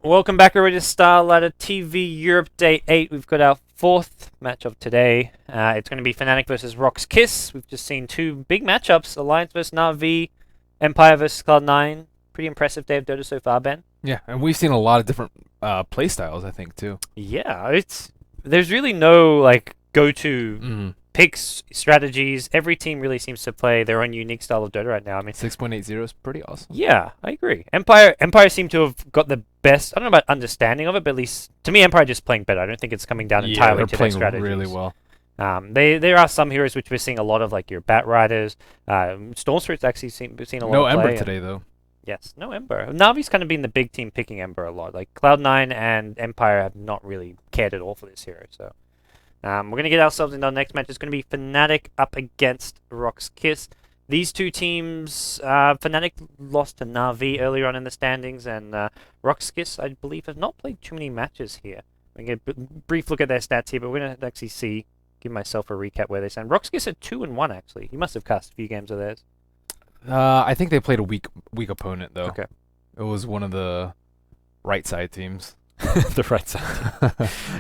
Welcome back everybody to Starladder TV Europe Day 8. We've got our fourth match of today. It's going to be Fnatic versus RoX.KiS. We've just seen two big matchups. Alliance versus Na'Vi, Empire versus Cloud9. Pretty impressive day of Dota so far, Ben. Yeah, and we've seen a lot of different play styles, I think, too. Yeah, there's really no like go-to picks, strategies. Every team really seems to play their own unique style of Dota right now. I mean, 6.80 is pretty awesome. Yeah, I agree. Empire seem to have got the best. I don't know about understanding of it, but at least to me, Empire just playing better. I don't think it's coming down entirely to their strategies. Really well. There are some heroes which we're seeing a lot of, like your Bat Riders. Stormstride's actually seen a lot. No of Ember play, today though. Yes, no Ember. Navi's kind of been the big team picking Ember a lot. Like Cloud9 and Empire have not really cared at all for this hero. So we're going to get ourselves into our next match. It's going to be Fnatic up against RoX.KiS. These two teams, Fnatic lost to Na'Vi earlier on in the standings, and RoX.KiS, I believe, have not played too many matches here. We can get a brief look at their stats here, but we're going to actually give myself a recap where they stand. RoX.KiS are 2-1, actually. You must have cast a few games of theirs. I think they played a weak opponent, though. Okay. It was one of the right side teams. The right side.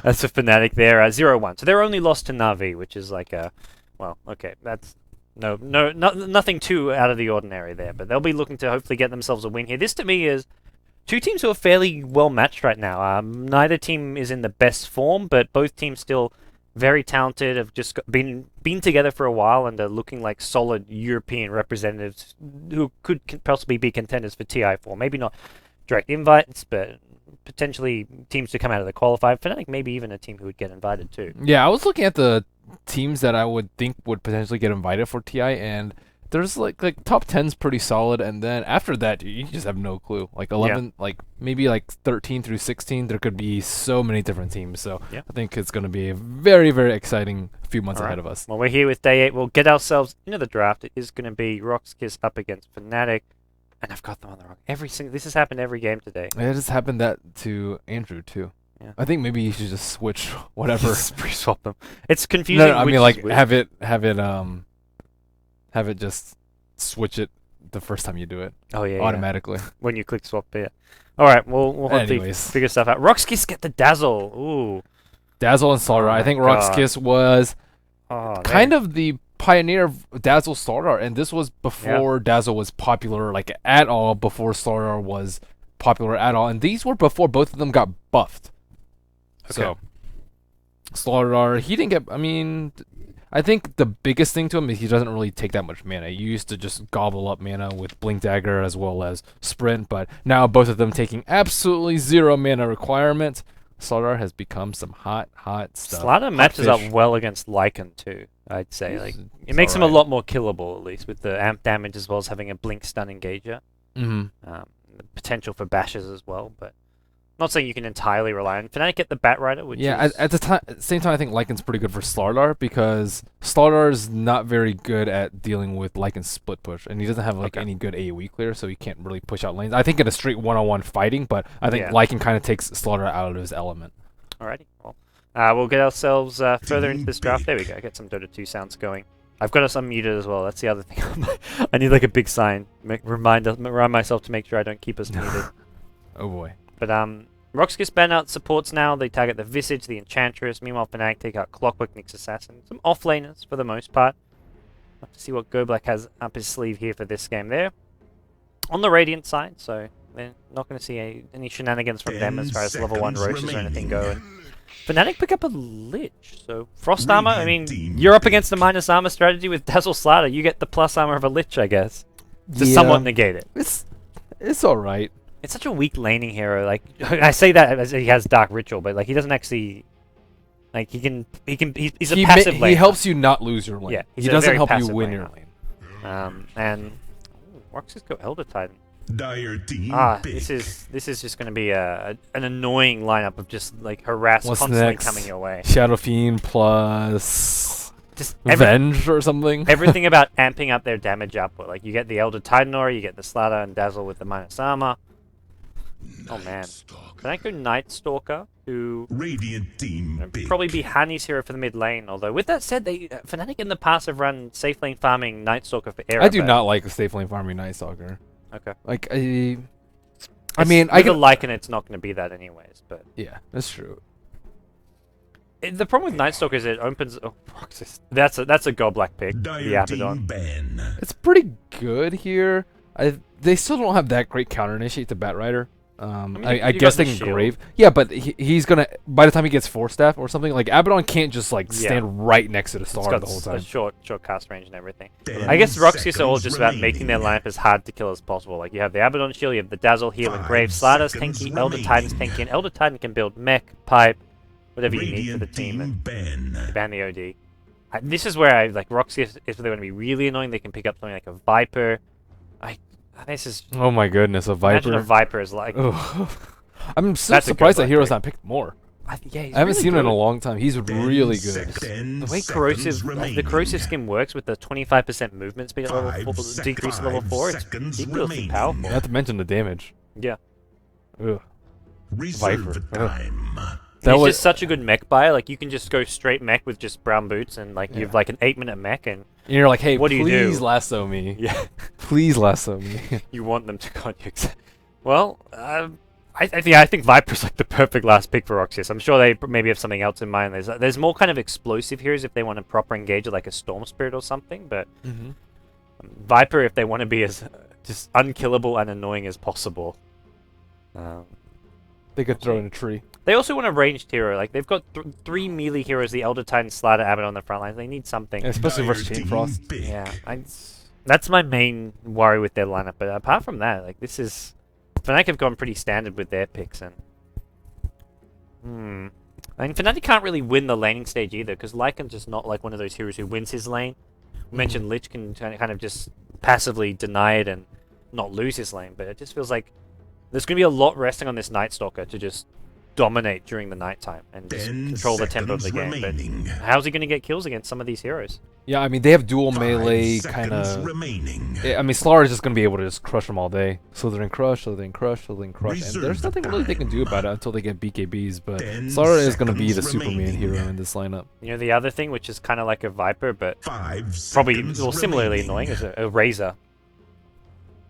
That's a Fnatic there, 0-1. So they're only lost to Na'Vi, which is like a... Well, okay, that's... nothing too out of the ordinary there, but they'll be looking to hopefully get themselves a win here. This, to me, is two teams who are fairly well matched right now. Neither team is in the best form, but both teams still very talented, have just been together for a while, and are looking like solid European representatives who could possibly be contenders for TI4. Maybe not direct invites, but potentially teams to come out of the qualifier. Fnatic maybe even a team who would get invited too. Yeah, I was looking at the teams that I would think would potentially get invited for TI, and there's like top 10's pretty solid, and then after that you just have no clue. Like 11, like maybe like 13 through 16, there could be so many different teams. So I think it's going to be a very, very exciting few months ahead of us. Well, we're here with day 8. We'll get ourselves into the draft. It is going to be RoX.KiS up against Fnatic, and I've got them on the wrong. This has happened every game today. It has happened that to Andrew too. Yeah. I think maybe you should just switch whatever. Just pre-swap them. It's confusing. No, I mean like have it just switch it the first time you do it. Oh yeah, automatically when you click swap. Yeah. All right, we'll hopefully figure stuff out. RoX.KiS get the Dazzle. Ooh. Dazzle and Starladder. I think RoX.KiS was kind of the pioneer of Dazzle Starladder, and this was before Dazzle was popular like at all. Before Starladder was popular at all, and these were before both of them got buffed. Okay. So, Starladder, he didn't get... I mean, I think the biggest thing to him is he doesn't really take that much mana. He used to just gobble up mana with Blink Dagger as well as Sprint, but now both of them taking absolutely 0 mana requirements. Starladder has become some hot stuff. Starladder matches up well against Lycan too, I'd say. Like it makes him a lot more killable, at least, with the amp damage as well as having a Blink Stun Engager. The potential for bashes as well, but... Not saying you can entirely rely on Fnatic get the Bat Rider, which is... at the same time, I think Lycan's pretty good for Starladder because Starladder is not very good at dealing with Lycan's split push, and he doesn't have like any good AoE clear, so he can't really push out lanes. I think in a straight one-on-one fighting, but I think Lycan kind of takes Starladder out of his element. Alrighty, well, we'll get ourselves further into this draft. There we go. Get some Dota 2 sounds going. I've got us unmuted as well. That's the other thing. I need like a big sign. Remind myself to make sure I don't keep us muted. Oh boy. But RoX.KiS ban out supports now. They target the Visage, the Enchantress. Meanwhile, Fnatic take out Clockwork, Nyx Assassin. Some offlaners for the most part. We'll have to see what GoBlack has up his sleeve here for this game there. On the Radiant side, so we're not going to see any shenanigans from them as far as level 1 Roaches or anything go. And Fnatic pick up a Lich. So Frost Armor, I mean, you're up against the minus armor strategy with Dazzle Starladder. You get the plus armor of a Lich, I guess. To somewhat negate it. It's alright. It's such a weak laning hero. Like I say that as he has Dark Ritual, but like he doesn't actually, like he's a passive laner. He helps you not lose your lane. Yeah, he doesn't help you win your lane. And RoX.KiS go Elder Titan. This is just going to be an annoying lineup of just like harass constantly coming your way. Shadow Fiend plus just Venge or something. Everything about amping up their damage output. Like you get the Elder Titan aura, you get the Starladder and Dazzle with the minus armor. Oh man. Can I go Night Stalker, who probably be Hani's hero for the mid lane, although with that said, Fnatic in the past have run safe lane farming Night Stalker for era. I do not like safe lane farming Night Stalker. Okay. Like I mean, with a Lycan, it's not going to be that anyways. But yeah, that's true. The problem with Night Stalker is it opens. Oh, that's a Godblack pick. The Abaddon. It's pretty good here. They still don't have that great counter initiate to Batrider. I guess they can Grave. Yeah, but he's gonna by the time he gets Force Staff or something, like Abaddon can't just like stand right next to the star the whole time. It's got a short cast range and everything. I guess RoX.KiS are all just about making their lineup as hard to kill as possible. Like you have the Abaddon shield, you have the Dazzle heal and Grave, Slarddar's tanky, Elder Titan's tanky, and Elder Titan can build mech, pipe, whatever you need for the team, and ban the OD. This is where I like RoX.KiS if they're going to be really annoying. They can pick up something like a Viper. This is. Oh my goodness, a Viper. Imagine a Viper is like. I'm so surprised that Hero's not picked more. Yeah, I haven't seen him in a long time. He's really good. The way the corrosive skin works with the 25% movement speed at level 4, decrease at level 4, it's ridiculously powerful. Not to mention the damage. Yeah. Viper. He's just such a good mech buyer. Like you can just go straight mech with just brown boots, and like you have like an 8-minute mech, and you're like, hey, what do you do? Please lasso me. Yeah. Please lasso me. You want them to con you. Well, I think Viper's like the perfect last pick for RoX.KiS. I'm sure they maybe have something else in mind. There's more kind of explosive heroes if they want to proper engage it, like a Storm Spirit or something. But Viper, if they want to be as just unkillable and annoying as possible, they could throw in a tree. They also want a ranged hero. Like they've got 3 melee heroes: the Elder Titan, Slardder, Abaddon on the front lines. They need something, especially versus Chain Frost. Yeah, that's my main worry with their lineup. But apart from that, like this is. Fnatic have gone pretty standard with their picks, and I mean Fnatic can't really win the laning stage either, because Lycan's just not like one of those heroes who wins his lane. We mentioned Lich can kind of just passively deny it and not lose his lane, but it just feels like there's going to be a lot resting on this Night Stalker to just dominate during the nighttime and just control the tempo of the game. But how's he going to get kills against some of these heroes? Yeah, I mean, they have dual melee kind of. I mean, Starladder is just going to be able to just crush them all day. Slithering crush, Slithering crush, Slithering crush. And there's nothing really they can do about it until they get BKBs. But Starladder is going to be the Superman hero in this lineup. You know, the other thing, which is kind of like a Viper, but probably similarly annoying, is a Razor.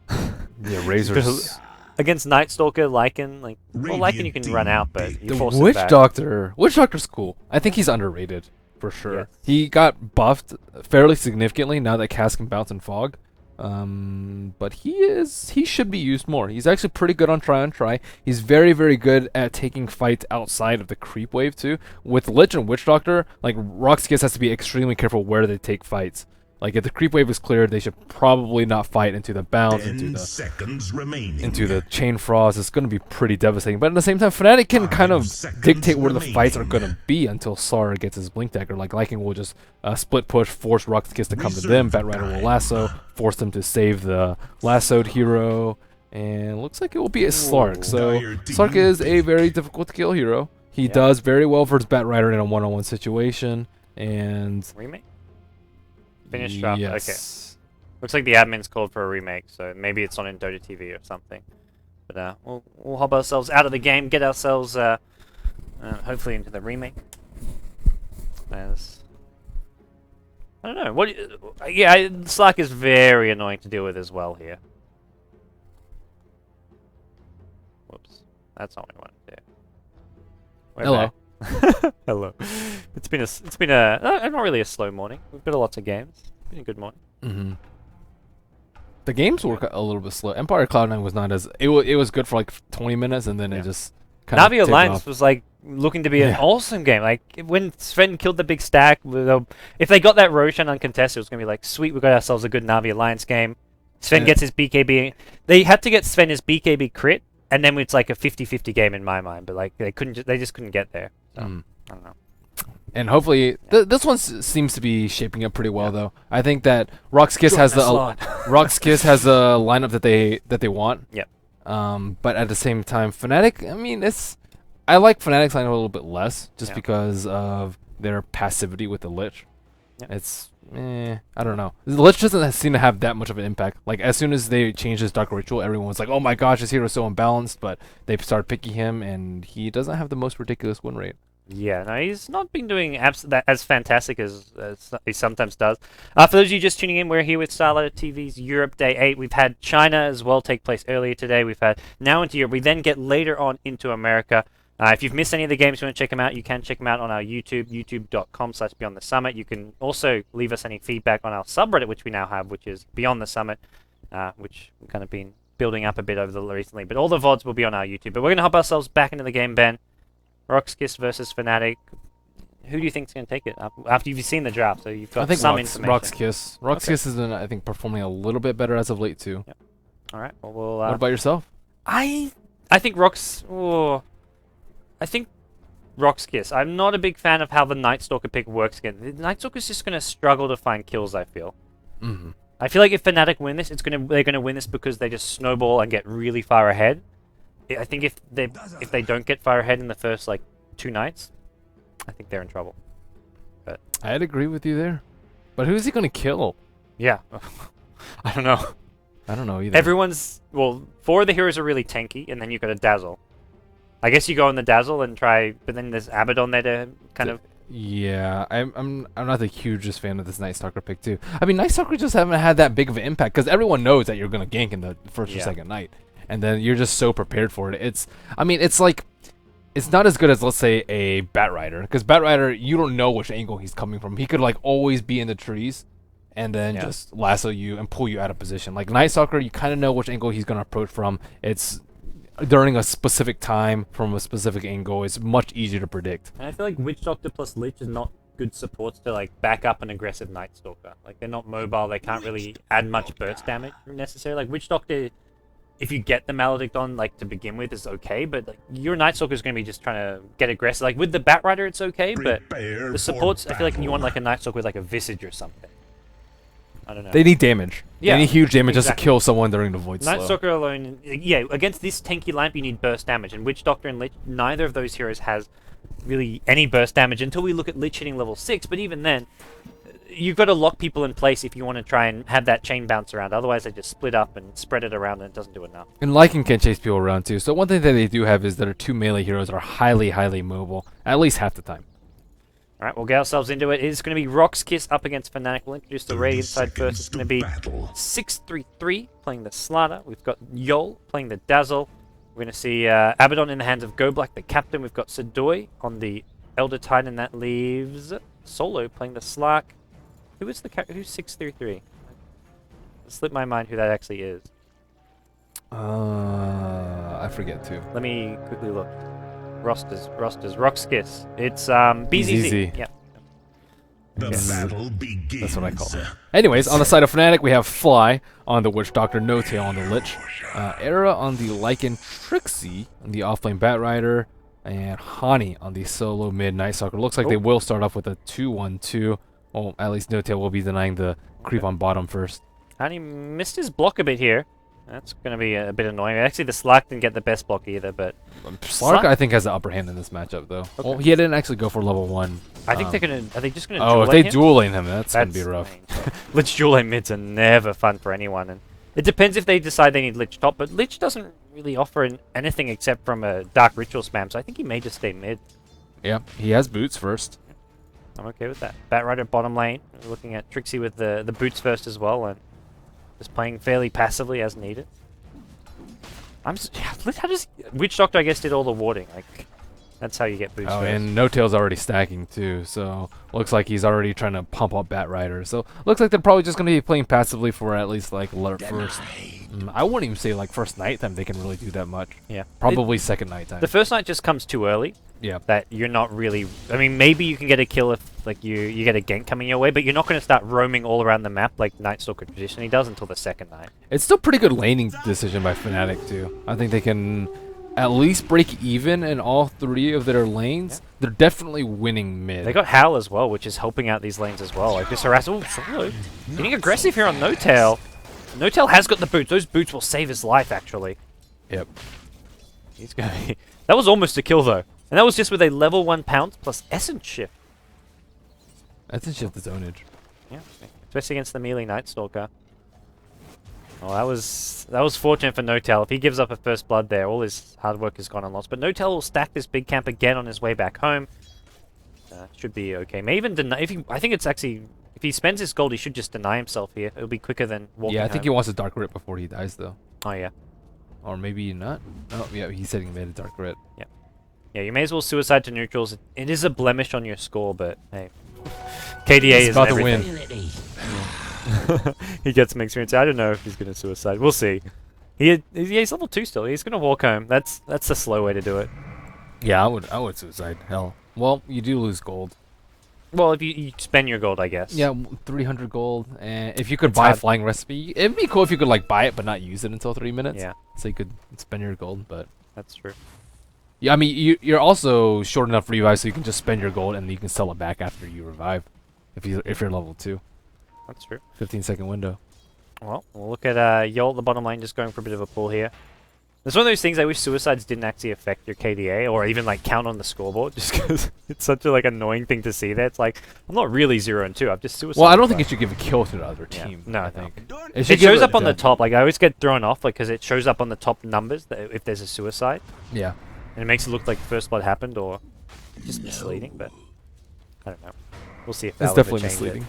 Yeah, Razors. Against Night Stalker, Lycan, like, well, Lycan you can run out, but you force Witch it back. Doctor. Witch Doctor's cool. I think he's underrated. For sure. Yes. He got buffed fairly significantly now that Cass can bounce and fog. But he should be used more. He's actually pretty good on try. He's very, very good at taking fights outside of the creep wave too. With Lich and Witch Doctor, like RoX.KiS has to be extremely careful where they take fights. Like if the creep wave is cleared, they should probably not fight into the bounce, into the chain frost. It's going to be pretty devastating. But at the same time, Fnatic can kind of dictate where the fights are going to be until Sar gets his blink dagger. Like Lycan will just split push, force RoX.KiS to come to them. Batrider will lasso, force them to save the lassoed hero, and it looks like it will be a Slark. So Slark is a very difficult to kill hero. He does very well versus Batrider in a one-on-one situation. And remake. Finished draft. Yes. Okay. Looks like the admin's called for a remake, so maybe it's not in Dota TV or something. But we'll hop ourselves out of the game, get ourselves hopefully into the remake. As I don't know. Yeah, Slack is very annoying to deal with as well here. Whoops, that's not what I wanted to do. Hello. Hello. It's been a not really a slow morning. We've got lots of games. It's been a good morning. The games were a little bit slow. Empire Cloud9 was not as it was good for like 20 minutes and then it just kind of Navi Alliance was like looking to be an awesome game. Like when Sven killed the big stack, if they got that Roshan uncontested, it was gonna be like sweet. We got ourselves a good Navi Alliance game. Sven gets his BKB. They had to get Sven his BKB crit, and then it's like a 50-50 game in my mind. But like they just couldn't get there. So, I don't know. And hopefully, this one seems to be shaping up pretty well, though. I think that RoX.KiS has the RoX.KiS has the lineup that they want. Yep. But at the same time, Fnatic. I mean, I like Fnatic's lineup a little bit less, just because of their passivity with the Lich. Yep. I don't know. The Lich doesn't seem to have that much of an impact. Like as soon as they changed his Dark Ritual, everyone was like, "Oh my gosh, this hero is so unbalanced." But they started picking him, and he doesn't have the most ridiculous win rate. Yeah, no, he's not been doing as fantastic as he sometimes does. For those of you just tuning in, we're here with Starladder TV's Europe Day 8. We've had China as well take place earlier today. We've had now into Europe. We then get later on into America. If you've missed any of the games, you want to check them out, you can check them out on our YouTube, youtube.com/BeyondTheSummit. You can also leave us any feedback on our subreddit, which we now have, which is Beyond the Summit, which we've kind of been building up a bit over the recently. But all the VODs will be on our YouTube. But we're going to hop ourselves back into the game, Ben. RoX.KiS versus Fnatic. Who do you think's going to take it after you've seen the draft? So you've got some information. RoX.KiS. RoX.KiS has been, I think, performing a little bit better as of late too. Yep. All right. Well, what about yourself? I think RoX. Oh, I think RoX.KiS. I'm not a big fan of how the Night Stalker pick works again. The Night Stalker's just going to struggle to find kills, I feel. I feel like if Fnatic win this, they're going to win this because they just snowball and get really far ahead. I think if they don't get far ahead in the first like 2 nights, I think they're in trouble. But I'd agree with you there. But who's he going to kill? Yeah. I don't know. I don't know either. Everyone's... Well, 4 of the heroes are really tanky, and then you've got a Dazzle. I guess you go on the Dazzle and try... But then there's Abaddon there to kind of... Yeah, I'm not the hugest fan of this Night Stalker pick, too. I mean, Night Stalker just haven't had that big of an impact, because everyone knows that you're going to gank in the first or second night. And then you're just so prepared for it. I mean, it's like... It's not as good as, let's say, a Batrider. Because Batrider, you don't know which angle he's coming from. He could, like, always be in the trees and then just lasso you and pull you out of position. Like, Night Stalker, you kind of know which angle he's going to approach from. It's during a specific time from a specific angle. It's much easier to predict. And I feel like Witch Doctor plus Lich is not good supports to, like, back up an aggressive Night Stalker. Like, they're not mobile. They can't really add much burst damage necessarily. Like, Witch Doctor... If you get the Maledict on, like, to begin with, is okay, but, like, your Night Stalker is going to be just trying to get aggressive. Like, with the Batrider, it's okay, but the supports, I feel like you want, like, a Night Stalker with, like, a Visage or something. I don't know. They need damage. Yeah, they need huge damage just to kill someone during the Void Slow. Night Stalker alone, yeah, against this tanky lamp, you need burst damage, and Witch Doctor and Lich, neither of those heroes has really any burst damage until we look at Lich hitting level 6, but even then, you've got to lock people in place if you want to try and have that chain bounce around. Otherwise, they just split up and spread it around, and it doesn't do enough. And Lycan can chase people around too. So one thing that they do have is that our 2 melee heroes are highly, highly mobile, at least half the time. All right, we'll get ourselves into it. It's going to be RoX.KiS up against Fnatic. We'll introduce the Radiant side first. It's going to be 633 playing the Starladder. We've got Yol playing the Dazzle. We're going to see Abaddon in the hands of Go Black, the captain. We've got Sedoy on the Elder Titan. That leaves Solo playing the Slark. Who's 633? It slipped my mind who that actually is. I forget too. Let me quickly look. Rosters, RoX.KiS. It's BZZ. Yeah. The battle begins. That's what I call it. Anyways, on the side of Fnatic, we have Fly on the Witch Doctor, No Tail on the Lich, Era on the Lycan, Trixie on the offlane Batrider, and Hani on the solo mid Night Stalker. Looks like they will start off with a 2-1-2. Well, at least No Tail will be denying the creep on bottom first. And he missed his block a bit here. That's going to be a bit annoying. Actually, the Slark didn't get the best block either, but... Slark, I think, has the upper hand in this matchup, though. Okay. Well, he didn't actually go for level 1. I think they're going to... Are they just going to dual lane him? Oh, if they dual lane him, that's going to be rough. Lich dual lane mids are never fun for anyone. And it depends if they decide they need Lich top, but Lich doesn't really offer anything except from a Dark Ritual spam, so I think he may just stay mid. Yeah, he has boots first. I'm okay with that. Batrider bottom lane. We're looking at Trixie with the boots first as well, and just playing fairly passively as needed. How does Witch Doctor? I guess did all the warding. Like that's how you get boots. Oh, first. And No Tail's already stacking too, so looks like he's already trying to pump up Batrider. So looks like they're probably just going to be playing passively for at least like first. I wouldn't even say like first night time they can really do that much. Yeah, probably second night time. The first night just comes too early. Yeah, that you're not really. I mean, maybe you can get a kill if like you get a gank coming your way, but you're not going to start roaming all around the map like Night Stalker traditionally does until the second night. It's still pretty good laning decision by Fnatic too. I think they can at least break even in all 3 of their lanes. Yeah. They're definitely winning mid. They got Howl as well, which is helping out these lanes as well. Like this harass. Oh, Solo getting aggressive here on No Tail. No Tail has got the boots. Those boots will save his life actually. Yep. He's going. That was almost a kill though. And that was just with a level 1 pounce plus Essence Shift. Essence Shift is zonage. Yeah, especially against the melee Night Stalker. Oh, that was fortunate for No Tail. If he gives up a first blood there, all his hard work has gone unlost. But No Tail will stack this big camp again on his way back home. should be okay. May even deny. I think it's actually, if he spends his gold, he should just deny himself here. It'll be quicker than walking. Yeah, I think home. he wants a dark rit before he dies, though. Oh yeah. Or maybe not. Oh yeah, he's said he made a dark rit. Yeah. Yeah, you may as well suicide to neutrals. It is a blemish on your score, but hey, KDA He's is about to everything. win. He gets some experience. I don't know if he's gonna suicide. We'll see. He's level 2 still. He's gonna walk home. That's the slow way to do it. Yeah, I would suicide. Hell. Well, you do lose gold. Well, if you spend your gold, I guess. Yeah, 300 gold, and if you could It's buy a hard. flying recipe, it'd be cool if you could like buy it but not use it until 3 minutes. Yeah, So you could spend your gold, but that's true. yeah, I mean you're also short enough revive, so you can just spend your gold and you can sell it back after you revive, if you're level 2. That's true. 15-second window. Well, we'll look at Yolt, the bottom lane, just going for a bit of a pull here. It's one of those things I wish suicides didn't actually affect your KDA or even like count on the scoreboard, just because it's such a like annoying thing to see there. It's like, I'm not really 0-2, I've just suicided. Well, I don't think it should give a kill to the other Yeah. team. No, I no. think It should give shows up on the dead. top, like I always get thrown off because it shows up on the top numbers that if there's a suicide, Yeah. and it makes it look like first blood happened or just misleading, but I don't know. We'll see if that It's will ever definitely change it. misleading.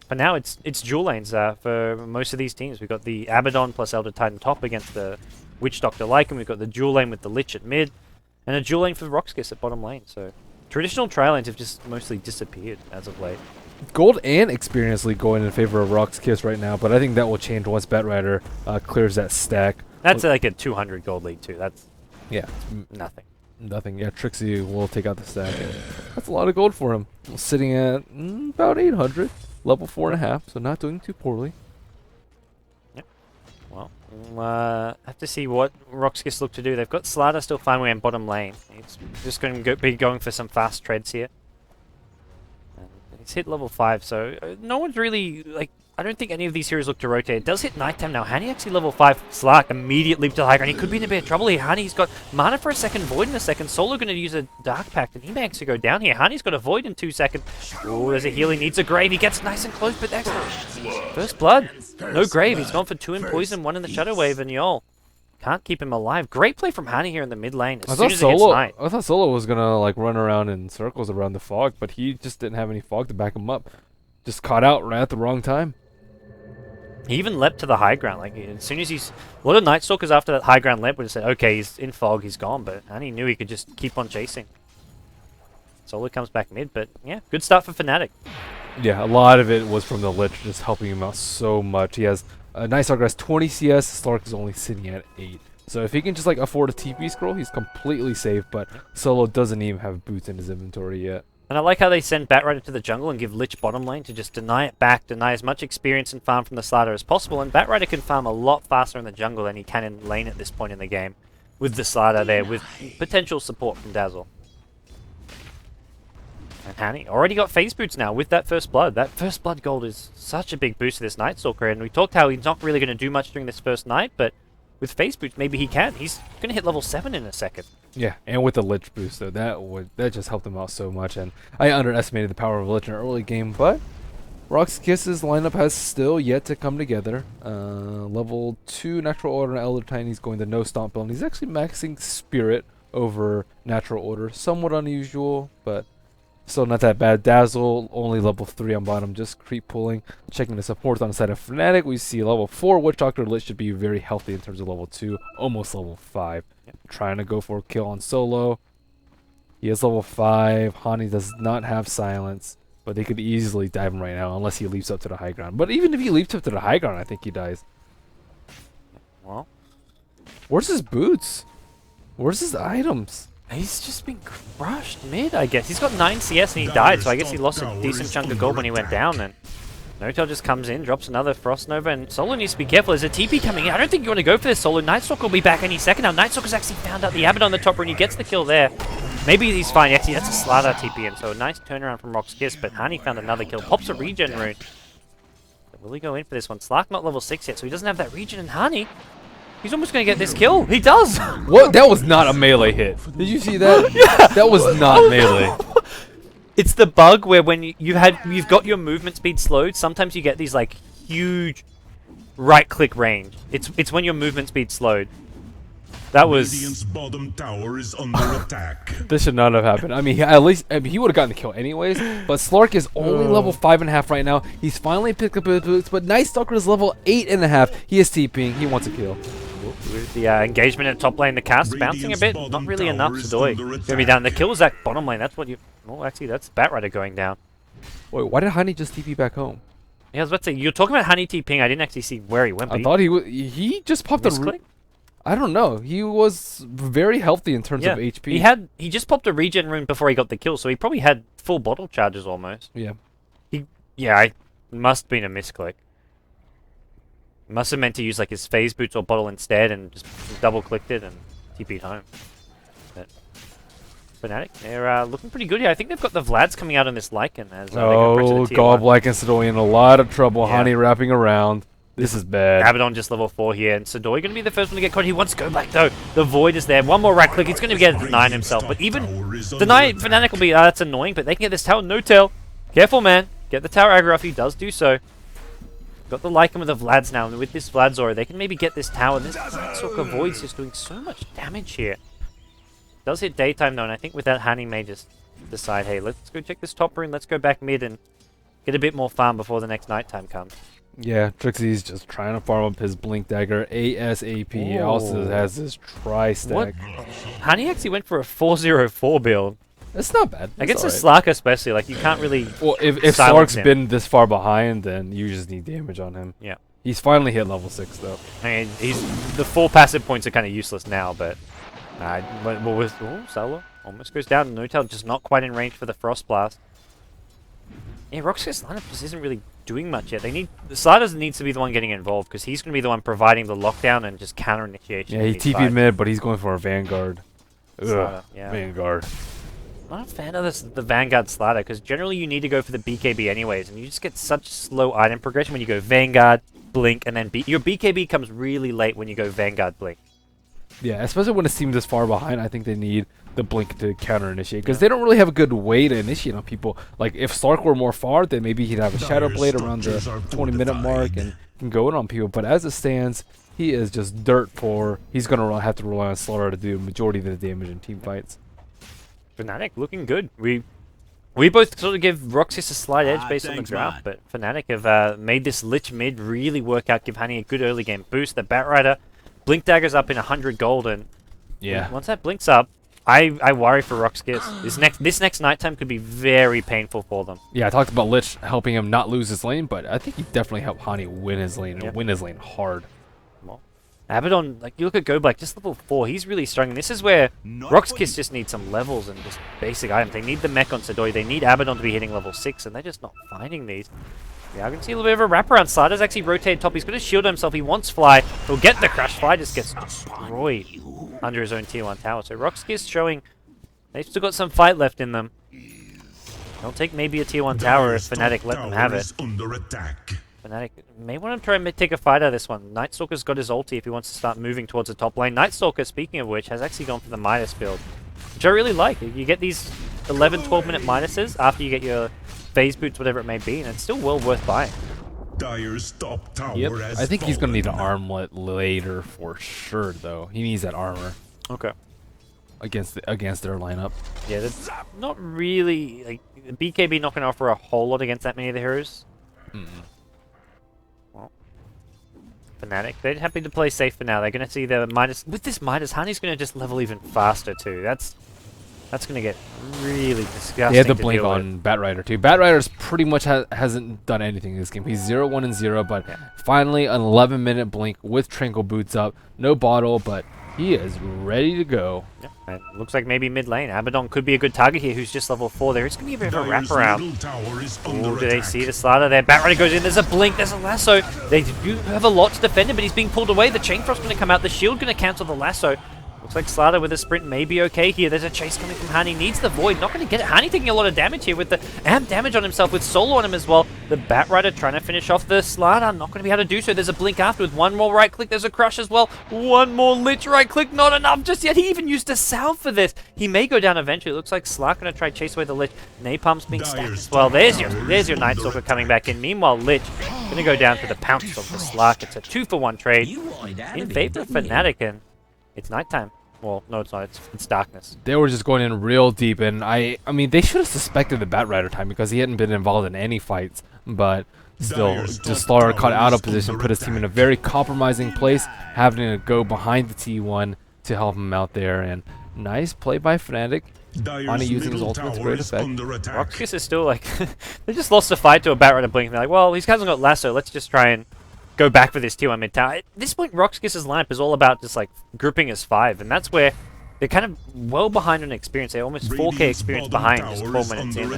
But now it's dual lanes for most of these teams. We've got the Abaddon plus Elder Titan top against the Witch Doctor Lycan. We've got the dual lane with the Lich at mid, and a dual lane for RoX.KiS at bottom lane. So traditional tri lanes have just mostly disappeared as of late. Gold and experience league going in favor of RoX.KiS right now, but I think that will change once Batrider clears that stack. That's like a 200 gold lead too. That's Yeah. nothing. Nothing. Yeah, Trixie will take out the stack. And that's a lot of gold for him. Sitting at about 800, level 4.5, so not doing too poorly. Well, we'll have to see what RoX.KiS look to do. They've got Starladder still fine way in bottom lane. He's just going to be going for some fast treads here. And he's hit level 5, so no one's really, like, I don't think any of these heroes look to rotate. It does hit nighttime now. Hani actually level 5. Slark immediately to high ground. He could be in a bit of trouble here. Hani's got mana for a second, Void in a second. Solo going to use a Dark Pact, and he may actually go down here. Hani's got a Void in 2 seconds. Oh, there's a heal. He needs a Grave. He gets nice and close, but excellent. First blood. No Grave. He's gone for 2 in Poison, 1 in the Shadow Wave, and Yol can't keep him alive. Great play from Hani here in the mid lane. As soon as it gets night. I thought Solo was gonna like run around in circles around the fog, but he just didn't have any fog to back him up. Just caught out right at the wrong time. He even leapt to the high ground. Like as soon as he's, a lot of Night Stalkers after that high ground leap would have said, "Okay, he's in fog, he's gone." But Hani knew he could just keep on chasing. Solo comes back mid, but yeah, good start for Fnatic. Yeah, a lot of it was from the Lich just helping him out so much. He has Night Stalker has 20 CS, Stark is only sitting at 8. So if he can just like afford a TP scroll, he's completely safe. But Solo doesn't even have boots in his inventory yet. And I like how they send Batrider to the jungle and give Lich bottom lane to just deny it back, deny as much experience and farm from the Starladder as possible. And Batrider can farm a lot faster in the jungle than he can in lane at this point in the game, with the Starladder there, with potential support from Dazzle. And Hani already got phase boots now with that first blood. That first blood gold is such a big boost to this Night Stalker, and we talked how he's not really going to do much during this first night, but with phase boots maybe he can. He's going to hit level 7 in a second. Yeah, and with the Lich boost though, that just helped him out so much. And I underestimated the power of Lich in an early game, but RoX.KiS's lineup has still yet to come together. Level 2 Natural Order and Elder Titan, he's going to no stomp build. And he's actually maxing Spirit over Natural Order. Somewhat unusual, but still not that bad. Dazzle, only level 3 on bottom, just creep pulling. Checking the support on the side of Fnatic, we see level 4 Witch Doctor Lich should be very healthy in terms of level 2, almost level 5. Yep. Trying to go for a kill on Solo. He is level 5. Hani does not have silence, but they could easily dive him right now unless he leaps up to the high ground. But even if he leaps up to the high ground, I think he dies. Well, Where's his boots? Where's his items? he's just been crushed mid, I guess. He's got 9 CS and he died, so I guess he lost a decent chunk of gold when he went down. And No-Tail just comes in, drops another Frost Nova, and Solo needs to be careful. There's a TP coming in. I don't think you want to go for this, Solo. Night Stalker will be back any second now. Night Stalker's actually found out the Abaddon on the top, and he gets the kill there. Maybe he's fine. Actually, that's a Starladder TP in, so a nice turnaround from RoX.KiS, but Hani found another kill. Pops a regen rune. Will he go in for this one? Slark not level 6 yet, so he doesn't have that regen, and Hani, he's almost going to get this kill. He does! What? That was not a melee hit. Did you see that? Yeah. That was not melee. It's the bug where when you've got your movement speed slowed, sometimes you get these like huge right click range. It's when your movement speed slowed. That was... Radiant's bottom tower is under attack. This should not have happened. I mean, at least he would have gotten the kill anyways. But Slark is only level 5.5 right now. He's finally picked up his boots, but Night Stalker is level 8.5. He is TPing. He wants a kill. With the engagement at top lane, the cast bouncing a bit. Not really enough. Sadoi gonna be down. The kill is at bottom lane. That's what you... Well, actually, that's Batrider going down. Wait, why did Honey just TP back home? Yeah, I was about to say, you're talking about Honey TPing. I didn't actually see where he went. I thought he just popped a... I don't know. He was very healthy in terms of HP. He just popped a regen rune before he got the kill, so he probably had full bottle charges almost. Yeah. I must have been a misclick. Must have meant to use like his phase boots or bottle instead and just double clicked it and TP'd home. But Fnatic, they're looking pretty good here. I think they've got the Vlads coming out in this Lycan as Godlike and Sadoi in a lot of trouble. Yeah. Honey wrapping around. This is bad. Abaddon just level 4 here, and Sadoi going to be the first one to get caught. He wants to go back though. The Void is there. One more right click. He's going to get denied himself. But even deny Fnatic will be, that's annoying, but they can get this tower. No tail. Careful, man. Get the tower aggro if he does do so. Got the Lycan with the Vlads now, and with this Vlad's aura, they can maybe get this tower. This Nightstalker Void's just doing so much damage here. Does hit daytime though, and I think with that, Hani may just decide, hey, let's go check this top rune. Let's go back mid and get a bit more farm before the next nighttime comes. Yeah, Trixie's just trying to farm up his Blink Dagger ASAP. He also has this tri-stack. Hani actually went for a 4-0-4 build. It's not bad. Against a Slark especially, like you can't really... Well, if Slark's been this far behind, then you just need damage on him. Yeah. He's finally hit level 6 though. I mean, the 4 passive points are kind of useless now, but... Solo almost goes down. No-Tail just not quite in range for the Frost Blast. Yeah, RoX.KiS lineup just isn't really doing much yet. The Starladder needs to be the one getting involved because he's going to be the one providing the lockdown and just counter initiation. Yeah, he TP'd mid, but he's going for a Vanguard. Ugh, yeah. Vanguard. Not a fan of the Vanguard Starladder because generally you need to go for the BKB anyways, and you just get such slow item progression when you go Vanguard, Blink, and then your BKB comes really late when you go Vanguard, Blink. Yeah, especially when it seems this far behind. I think they need the Blink to counter initiate because they don't really have a good way to initiate on people. Like if Stark were more far, then maybe he'd have a Shadow Blade around the 20-minute mark and can go in on people. But as it stands, he is just dirt poor. He's gonna have to rely on Starladder to do the majority of the damage in team fights. Fnatic looking good. We both sort of give RoX.KiS a slight edge based on the draft, but Fnatic have made this Lich mid really work out, give Hani a good early game boost. The Batrider, Blink Dagger's up in 100 gold, and once that blinks up, I worry for RoX.KiS. This next nighttime could be very painful for them. Yeah, I talked about Lich helping him not lose his lane, but I think he definitely helped Hani win his lane and win his lane hard. Well, Abaddon, like you look at GoBlack, just level 4, he's really struggling. This is where RoX.KiS just needs some levels and just basic items. They need the mech on Sadoi, they need Abaddon to be hitting level 6, and they're just not finding these. Yeah, I can see a little bit of a wraparound. Slarddar's actually rotated top. He's going to shield himself. He wants Fly. He'll get the crush. Fly just gets destroyed under his own tier 1 tower. So RoX.KiS showing they've still got some fight left in them. They'll take maybe a tier 1 tower if Fnatic let them have it. Fnatic may want to try and take a fight out of this one. Nightstalker's got his ulti if he wants to start moving towards the top lane. Nightstalker, speaking of which, has actually gone for the Midas build, which I really like. You get these 11, 12-minute Midases after you get your phase boots, whatever it may be, and it's still well worth buying. I think he's going to need an armlet later for sure, though. He needs that armor. Okay. Against their lineup. Yeah, that's not really... like BKB not going to offer a whole lot against that many of the heroes. Well, Fnatic, they're happy to play safe for now. They're going to see the Midas... With this Midas, Hani's going to just level even faster, too. That's going to get really disgusting. They had the blink on Batrider too. Batrider's pretty much hasn't done anything in this game. He's 0-1 and 0, but finally an 11-minute blink with Tranquil boots up. No bottle, but he is ready to go. Yep. It looks like maybe mid lane. Abaddon could be a good target here, who's just level 4 there. It's going to be a bit of a wraparound. Oh, do they see the Starladder there? Batrider goes in. There's a blink. There's a lasso. They do have a lot to defend him, but he's being pulled away. The Chain Frost's going to come out. The shield going to cancel the lasso. Looks like Starladder with a sprint may be okay here. There's a chase coming from Hani. Needs the Void. Not going to get it. Hani taking a lot of damage here with the amp damage on himself with solo on him as well. The Batrider trying to finish off the Starladder. Not going to be able to do so. There's a blink afterwards. One more right click. There's a crush as well. One more Lich right click. Not enough just yet. He even used a salve for this. He may go down eventually. It looks like Slark going to try chase away the Lich. Napalm's being stacked as well. There's your Nightstalker coming back in. Meanwhile, Lich going to go down to the pounce of the Slark. It's a 2-for-1 trade in favor of Fnatic, and It's nighttime. Well, no, it's not. It's darkness. They were just going in real deep, and I mean, they should have suspected the Batrider time because he hadn't been involved in any fights. But still, just Starladder caught out of position, put his team in a very compromising place, having to go behind the T1 to help him out there. And nice play by Fnatic. On using his ultimate to great effect. RoX.KiS is still like they just lost the fight to a Batrider blink. They're like, well, these guys have got lasso. Let's just try and go back for this T1 mid tower. At this point, RoX.KiS's lineup is all about just like grouping as 5, and that's where they're kind of well behind on experience. They're almost 4K experience behind, just 4 minutes in.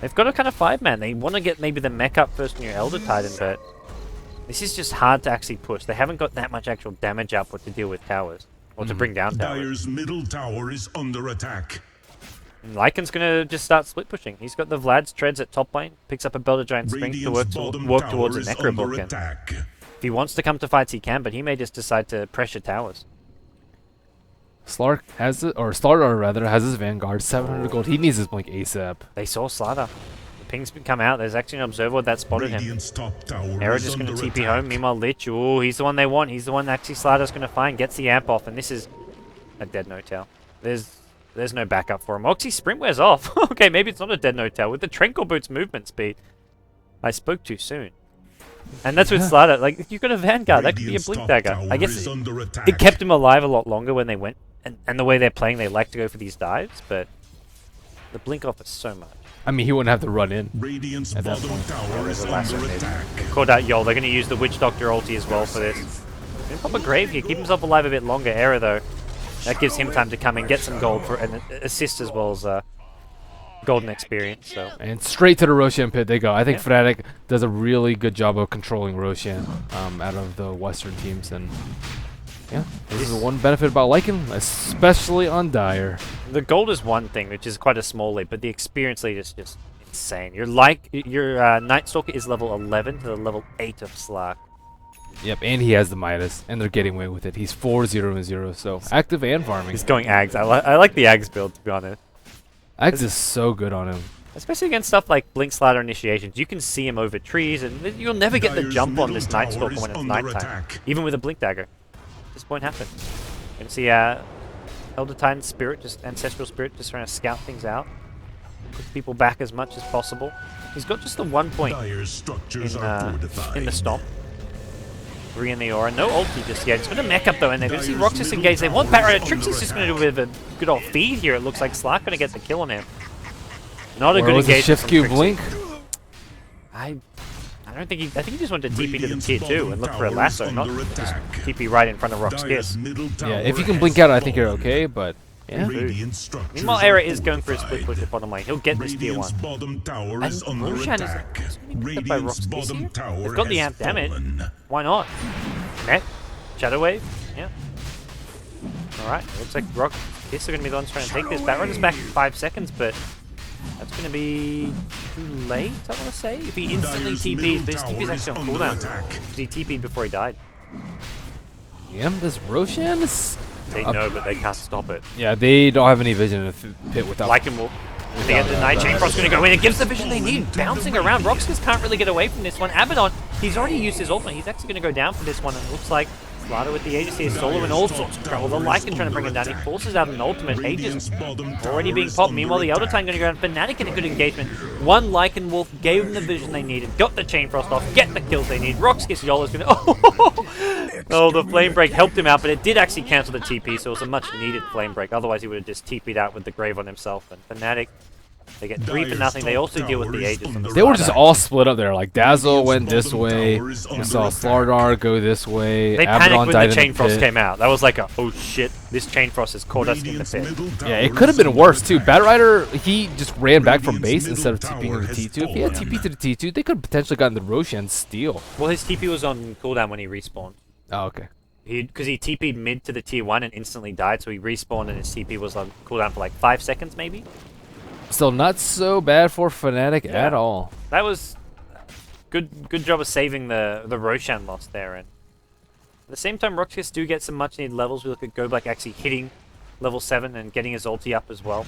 They've got a kind of 5-man. They want to get maybe the mech up first in your Elder Titan, but this is just hard to actually push. They haven't got that much actual damage output to deal with towers, or to bring down towers. Dire's middle tower is under attack. And Lycan's gonna just start split pushing. He's got the Vlad's treads at top lane, picks up a Belter Giant Strength to work towards a Necro bookend. If he wants to come to fights, he can, but he may just decide to pressure towers. Slark has it, or Starladder rather, has his Vanguard, 700 gold. He needs his blink ASAP. They saw Starladder. The ping's come out. There's actually an observer that spotted him. Arrow just going to TP home. Meanwhile, Lich, ooh, he's the one they want. He's the one actually Starladder's going to find. Gets the amp off, and this is a dead no-tail. There's no backup for him. Oxy's sprint wears off. Okay, maybe it's not a dead no-tail. With the Tranquil Boot's movement speed, I spoke too soon. And that's with Starladder. Like, if you've got a Vanguard, that could be a Blink Dagger. I guess it kept him alive a lot longer when they went. And the way they're playing, they like to go for these dives, but the blink offers so much. I mean, he wouldn't have to run in at that point. Yeah, there's a lasso there. Called out Yol. They're going to use the Witch Doctor ulti as well for this. Going to pop a grave here, keep himself alive a bit longer. Era though, that gives him time to come and get some gold for an assist as well as golden experience. So. And straight to the Roshan pit they go. I think Fnatic does a really good job of controlling Roshan out of the Western teams, and yeah, this is one benefit about Lycan, especially on Dire. The gold is one thing, which is quite a small lead, but the experience lead is just insane. Your Night Stalker is level 11 to the level 8 of Slark. Yep, and he has the Midas, and they're getting away with it. He's 4-0-0, so active and farming. He's going Ags. I like the Ags build, to be honest. Ags is so good on him. Especially against stuff like Blink Slider initiations. You can see him over trees, and you'll never get the jump on this Night Stalker when it's nighttime, even with a Blink Dagger. This won't happen. You can see Elder Titan Spirit, just Ancestral Spirit, just trying to scout things out. Put people back as much as possible. He's got just the 1 point in the stomp. 3 in the aura. No ulti just yet. It's going to mech up though, and they're going to see RoX.KiS engage. They want Batrider. Trixie's just going to do a bit of a good old feed here. It looks like Slark going to get the kill on him. Not a good engagement Shift Q blink? I don't think I think he just wanted to TP to the tier 2 and look for a lasso, not just TP right in front of RoX.KiS. Yeah, if you can blink out, I think you're okay, but yeah. Meanwhile, Era is going for a split push at bottom lane. He'll get this tier 1. And Roshan is going to be picked up by RoX.KiS here. They've got the amp damage. Why not? Net, Shadow Wave, yeah. Alright, looks like RoX.KiS are going to be the ones trying to take this. Batrider's back in 5 seconds, but that's going to be too late, I want to say. If he instantly TP'd, this TP is actually on cooldown. Because he TP'd before he died. Yeah, this Roshan is... They know, but they can't stop it. Yeah, they don't have any vision in the pit without... Lycan will... They get the Night Chain Frost's going to go in. It gives the vision they need. Bouncing around. RoX.KiS can't really get away from this one. Abaddon, he's already used his ultimate. He's actually going to go down for this one. And it looks like Starladder with the Aegis here, solo in all sorts of trouble. The Lycan trying to bring him down. He forces out an ultimate. Aegis already being popped. Meanwhile, the Elder Titan going to go down. Fnatic in a good engagement. One Lycan Wolf gave them the vision they needed. Got the Chain Frost off. Get the kills they need. RoX.KiS Yolo is going to... Oh, the Flame Break helped him out, but it did actually cancel the TP, so it was a much needed Flame Break. Otherwise, he would have just TP'd out with the Grave on himself. And Fnatic, they get 3 for nothing. They also deal with the Aegis. They were just all split up there. Like, Dazzle went this way. You saw Starladder go this way. They Abaddon panicked when the Chain in Frost pit. came out. That was like a, oh shit, this Chain Frost has caught us in the pit. Yeah, it could have been worse too. Batrider, he just ran back from base instead of TPing to the T2. If he had TP to the T2, they could have potentially gotten the Roshan steal. Well, his TP was on cooldown when he respawned. Oh, okay. Because he TP'd mid to the tier 1 and instantly died, so he respawned and his TP was on cooldown for like 5 seconds maybe. Still not so bad for Fnatic at all. That was good job of saving the Roshan loss there. And at the same time, RoX.KiS do get some much needed levels. We look at Goblack actually hitting level 7 and getting his ulti up as well.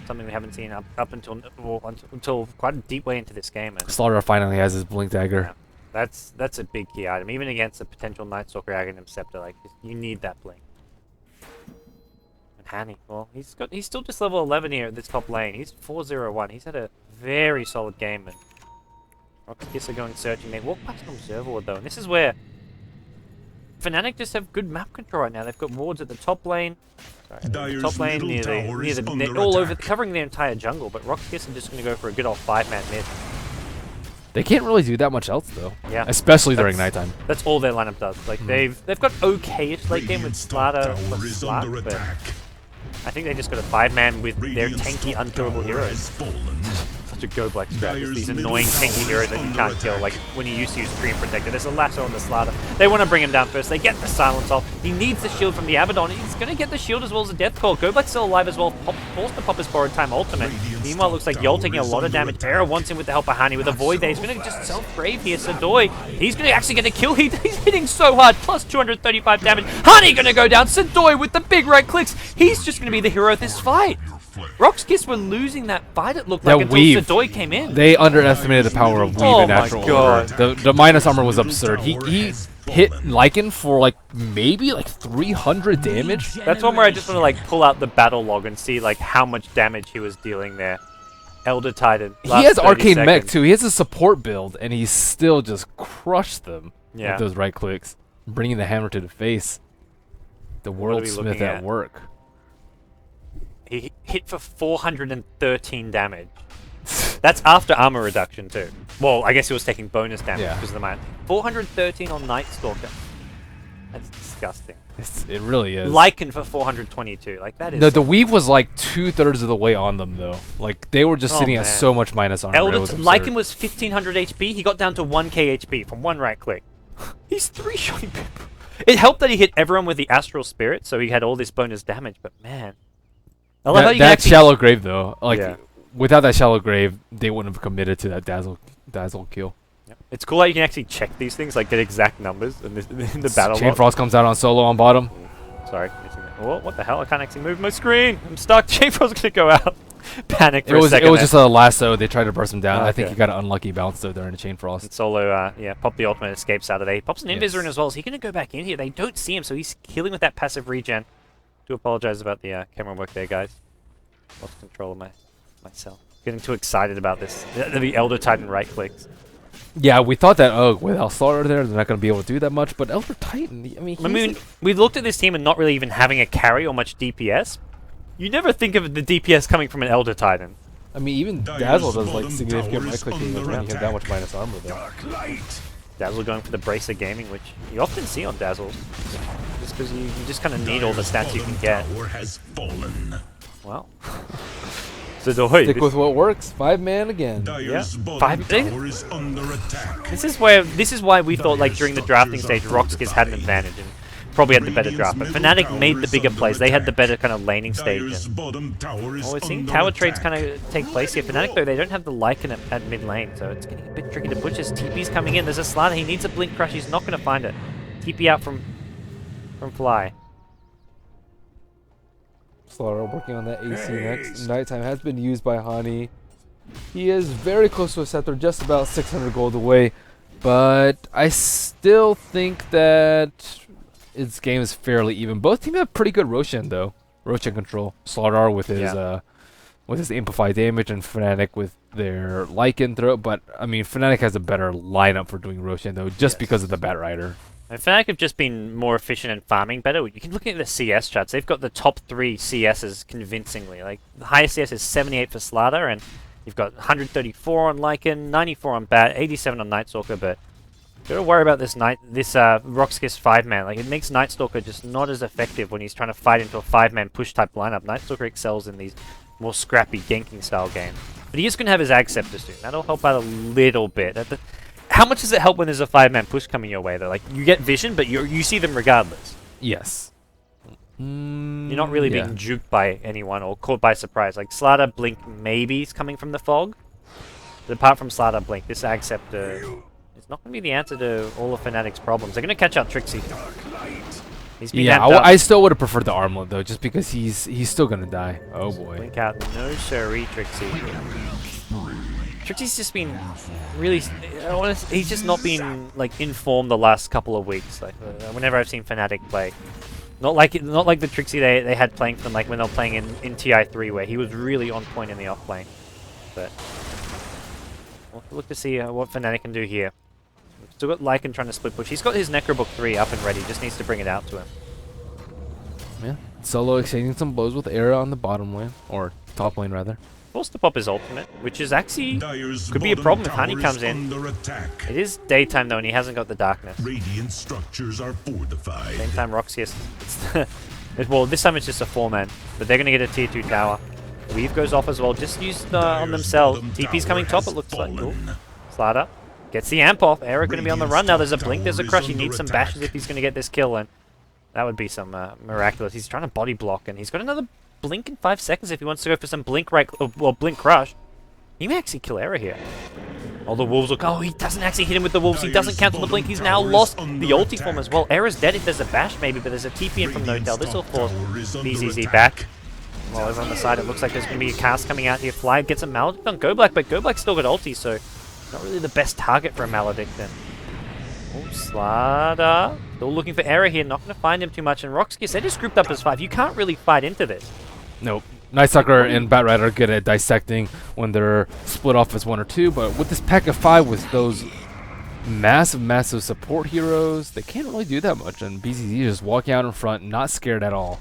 Something we haven't seen up until quite a deep way into this game. And Starladder finally has his Blink Dagger. Yeah, that's a big key item. Even against a potential Night Stalker Aghanim Scepter, like, you need that blink. Hanny. Well, he's still just level 11 here at this top lane. He's 4-0-1. He's had a very solid game, and RoX.KiS are going searching. They walk past an observer ward though, and this is where Fnatic just have good map control right now. They've got wards at the top lane. Sorry, the top lane they're all over, covering their entire jungle. But RoX.KiS are just going to go for a good old 5-man mid. They can't really do that much else though. Yeah, especially during nighttime. That's all their lineup does. Like they've got okay-ish late game with Starladder plus Slat, but I think they just got a 5-man with their tanky, unkillable heroes. Such a go black strat. Just these annoying tanky heroes that you can't kill. Like when you used to use Screen Protector. There's a lasso on the Starladder. They want to bring him down first. They get the silence off. He needs the shield from the Abaddon. He's going to get the shield as well as the Death Call. Go Black's still alive as well. Forced to pop his borrowed time ultimate. Meanwhile, looks like Yol taking a lot of damage. Era wants him with the help of Hani with a Void there. He's going to just self-grave here. Sadoy, he's going to actually get a kill. He's hitting so hard. Plus 235 damage. Hani going to go down. Sadoy with the big right clicks. He's just going to be the hero of this fight. RoX.KiS were losing that fight, it looked like, until Sadoy came in. They underestimated the power of weave in natural order. The minus armor was absurd. He hit Lycan for like maybe like 300 damage. That's one where I just want to like pull out the battle log and see like how much damage he was dealing there. Elder Titan. He has Arcane Mech too. He has a support build and he still just crushed them with those right clicks. Bringing the hammer to the face. The Worldsmith at work. He hit for 413 damage. That's after armor reduction too. Well, I guess he was taking bonus damage because of the mine. 413 on Night Stalker. That's disgusting. It really is. Lycan for 422. Like that is. No, the weave was like 2/3 of the way on them though. Like they were just sitting at so much minus armor. Lycan was 1500 HP. He got down to 1k HP from one right click. He's 3-shotting people. It helped that he hit everyone with the Astral Spirit, so he had all this bonus damage. But man. That shallow grave though, like without that shallow grave, they wouldn't have committed to that dazzle kill. Yep. It's cool that you can actually check these things, like get exact numbers in the battle. Chain Frost comes out on solo on bottom. Sorry. Oh, what the hell? I can't actually move my screen. I'm stuck. Chain Frost's gonna go out. Panic for a second. It was just a lasso. They tried to burst him down. I think he got an unlucky bounce though during the Chain Frost. And solo, popped the ultimate, escapes out of there. He pops an Invisor in as well. Is he gonna go back in here? They don't see him, so he's killing with that passive regen. Do apologize about the camera work there, guys. Lost control of myself. Getting too excited about this. The Elder Titan right clicks. Yeah, we thought that, without Starladder there, they're not going to be able to do that much, but Elder Titan, I mean, we looked at this team and not really even having a carry or much DPS. You never think of the DPS coming from an Elder Titan. I mean, even Dazzle does, like, significant right-clicking when you have that much minus armor, though. Dazzle going for the Bracer Gaming, which you often see on Dazzle. Just because you just kind of need all the stats you can get. Well, Sadoy. Stick with what works. 5-man again. Yeah, 5. This is why we thought like during the drafting stage, RoX.KiS had an advantage and probably had the better draft. But Fnatic made the bigger plays. They had the better kind of laning stage. We're seeing tower trades kind of take place here. Fnatic though, they don't have the Lycan at mid lane, so it's getting a bit tricky to push. As TP's coming in, there's a Starladder. He needs a Blink Crush. He's not going to find it. TP out from Fly. Starladder working on that AC next. Nighttime has been used by Hani. He is very close to a scepter, just about 600 gold away. But I still think that its game is fairly even. Both teams have pretty good Roshan though. Roshan control. Starladder with his amplified damage and Fnatic with their Lycan throw. But I mean, Fnatic has a better lineup for doing Roshan though, just because of the Bat Rider. And Fnatic have just been more efficient in farming better. You can look at the CS charts. They've got the top 3 CSs convincingly. Like the highest CS is 78 for Starladder, and you've got 134 on Lycan, 94 on Bat, 87 on Night Stalker. But you gotta worry about this RoX.KiS 5-man. Like it makes Night Stalker just not as effective when he's trying to fight into a 5-man push type lineup. Night Stalker excels in these more scrappy ganking style games. But he is gonna have his Ag Scepter soon. That'll help out a little bit. How much does it help when there's a 5-man push coming your way though? Like you get vision, but you see them regardless. Yes. You're not really being juked by anyone or caught by surprise. Like Starladder Blink maybe is coming from the fog. But apart from Starladder Blink, this Ag Scepter is not going to be the answer to all of Fnatic's problems. They're going to catch out Trixie. He's been I still would have preferred the armlet though, just because he's still going to die. Oh boy. Blink out, no siree, Trixie. Trixie's just been really, he's just not been like informed the last couple of weeks. Like whenever I've seen Fnatic play, Not like the Trixie they had playing for them, like when they were playing in TI3, where he was really on point in the off lane. But we'll look to see what Fnatic can do here. We've still got Lycan trying to split push. He's got his Necrobook 3 up and ready, just needs to bring it out to him. Yeah, Solo exchanging some blows with Era on the bottom lane, or top lane rather. Forced to pop his ultimate, which is actually could be a problem if Honey comes in. It is daytime though, and he hasn't got the darkness. Radiant structures are fortified. Same time, RoX.KiS. Well, this time it's just a 4-man, but they're going to get a tier 2 tower. Weave goes off as well, just used on themselves. TP's coming top, it looks like. Cool. Starladder gets the amp off. Era going to be on the run now. There's a blink, there's a crush. He needs some bashes if he's going to get this kill, and that would be some miraculous. He's trying to body block, and he's got another blink in 5 seconds if he wants to go for some blink right, or blink crush. He may actually kill Era here. Oh, the wolves will go. Oh, he doesn't actually hit him with the wolves. He doesn't cancel the blink. He's now lost the ulti form as well. Era's dead if there's a bash maybe, but there's a TP in from Notel. This will force BZZ back. Well, over on the side, it looks like there's going to be a cast coming out here. Fly gets a Maledict on GoBlack, but GoBlack's still got ulti, so not really the best target for a Maledict then. Oh, Starladder still looking for Era here. Not going to find him too much. And RoX.KiS, they just grouped up as 5. You can't really fight into this. Nope. Nightsucker and Batrider are good at dissecting when they're split off as 1 or 2, but with this pack of 5 with those massive support heroes, they can't really do that much, and BZZ just walking out in front, not scared at all.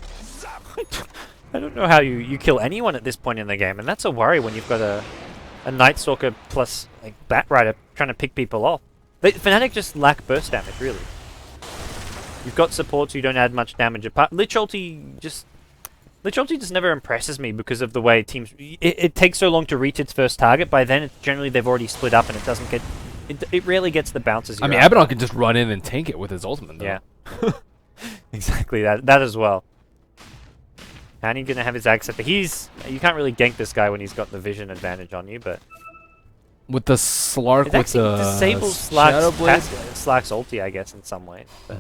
I don't know how you kill anyone at this point in the game, and that's a worry when you've got a Nightstalker plus like Batrider trying to pick people off. Fnatic just lack burst damage, really. You've got supports who don't add much damage. Apart Lich ulti just never impresses me because of the way teams... It takes so long to reach its first target. By then, generally they've already split up and it doesn't get... It rarely gets the bounces. I mean, Abaddon can just run in and tank it with his ultimate, though. Yeah. Exactly, that as well. And he's going to have his access. But you can't really gank this guy when he's got the vision advantage on you, but... With the Slark, with the disables Slark's ulti, I guess, in some way. But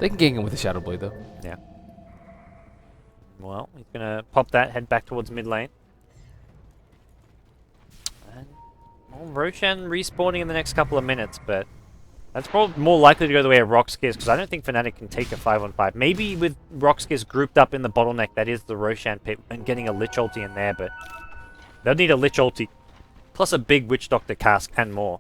they can gank him with the Shadow Blade, though. Yeah. Well, he's going to pop that, head back towards mid lane. And, well, Roshan respawning in the next couple of minutes, but that's probably more likely to go the way of RoX.KiS, because I don't think Fnatic can take a 5-on-5. Maybe with RoX.KiS grouped up in the bottleneck, that is the Roshan pit, and getting a Lich ulti in there, but they'll need a Lich ulti, plus a big Witch Doctor cask and more.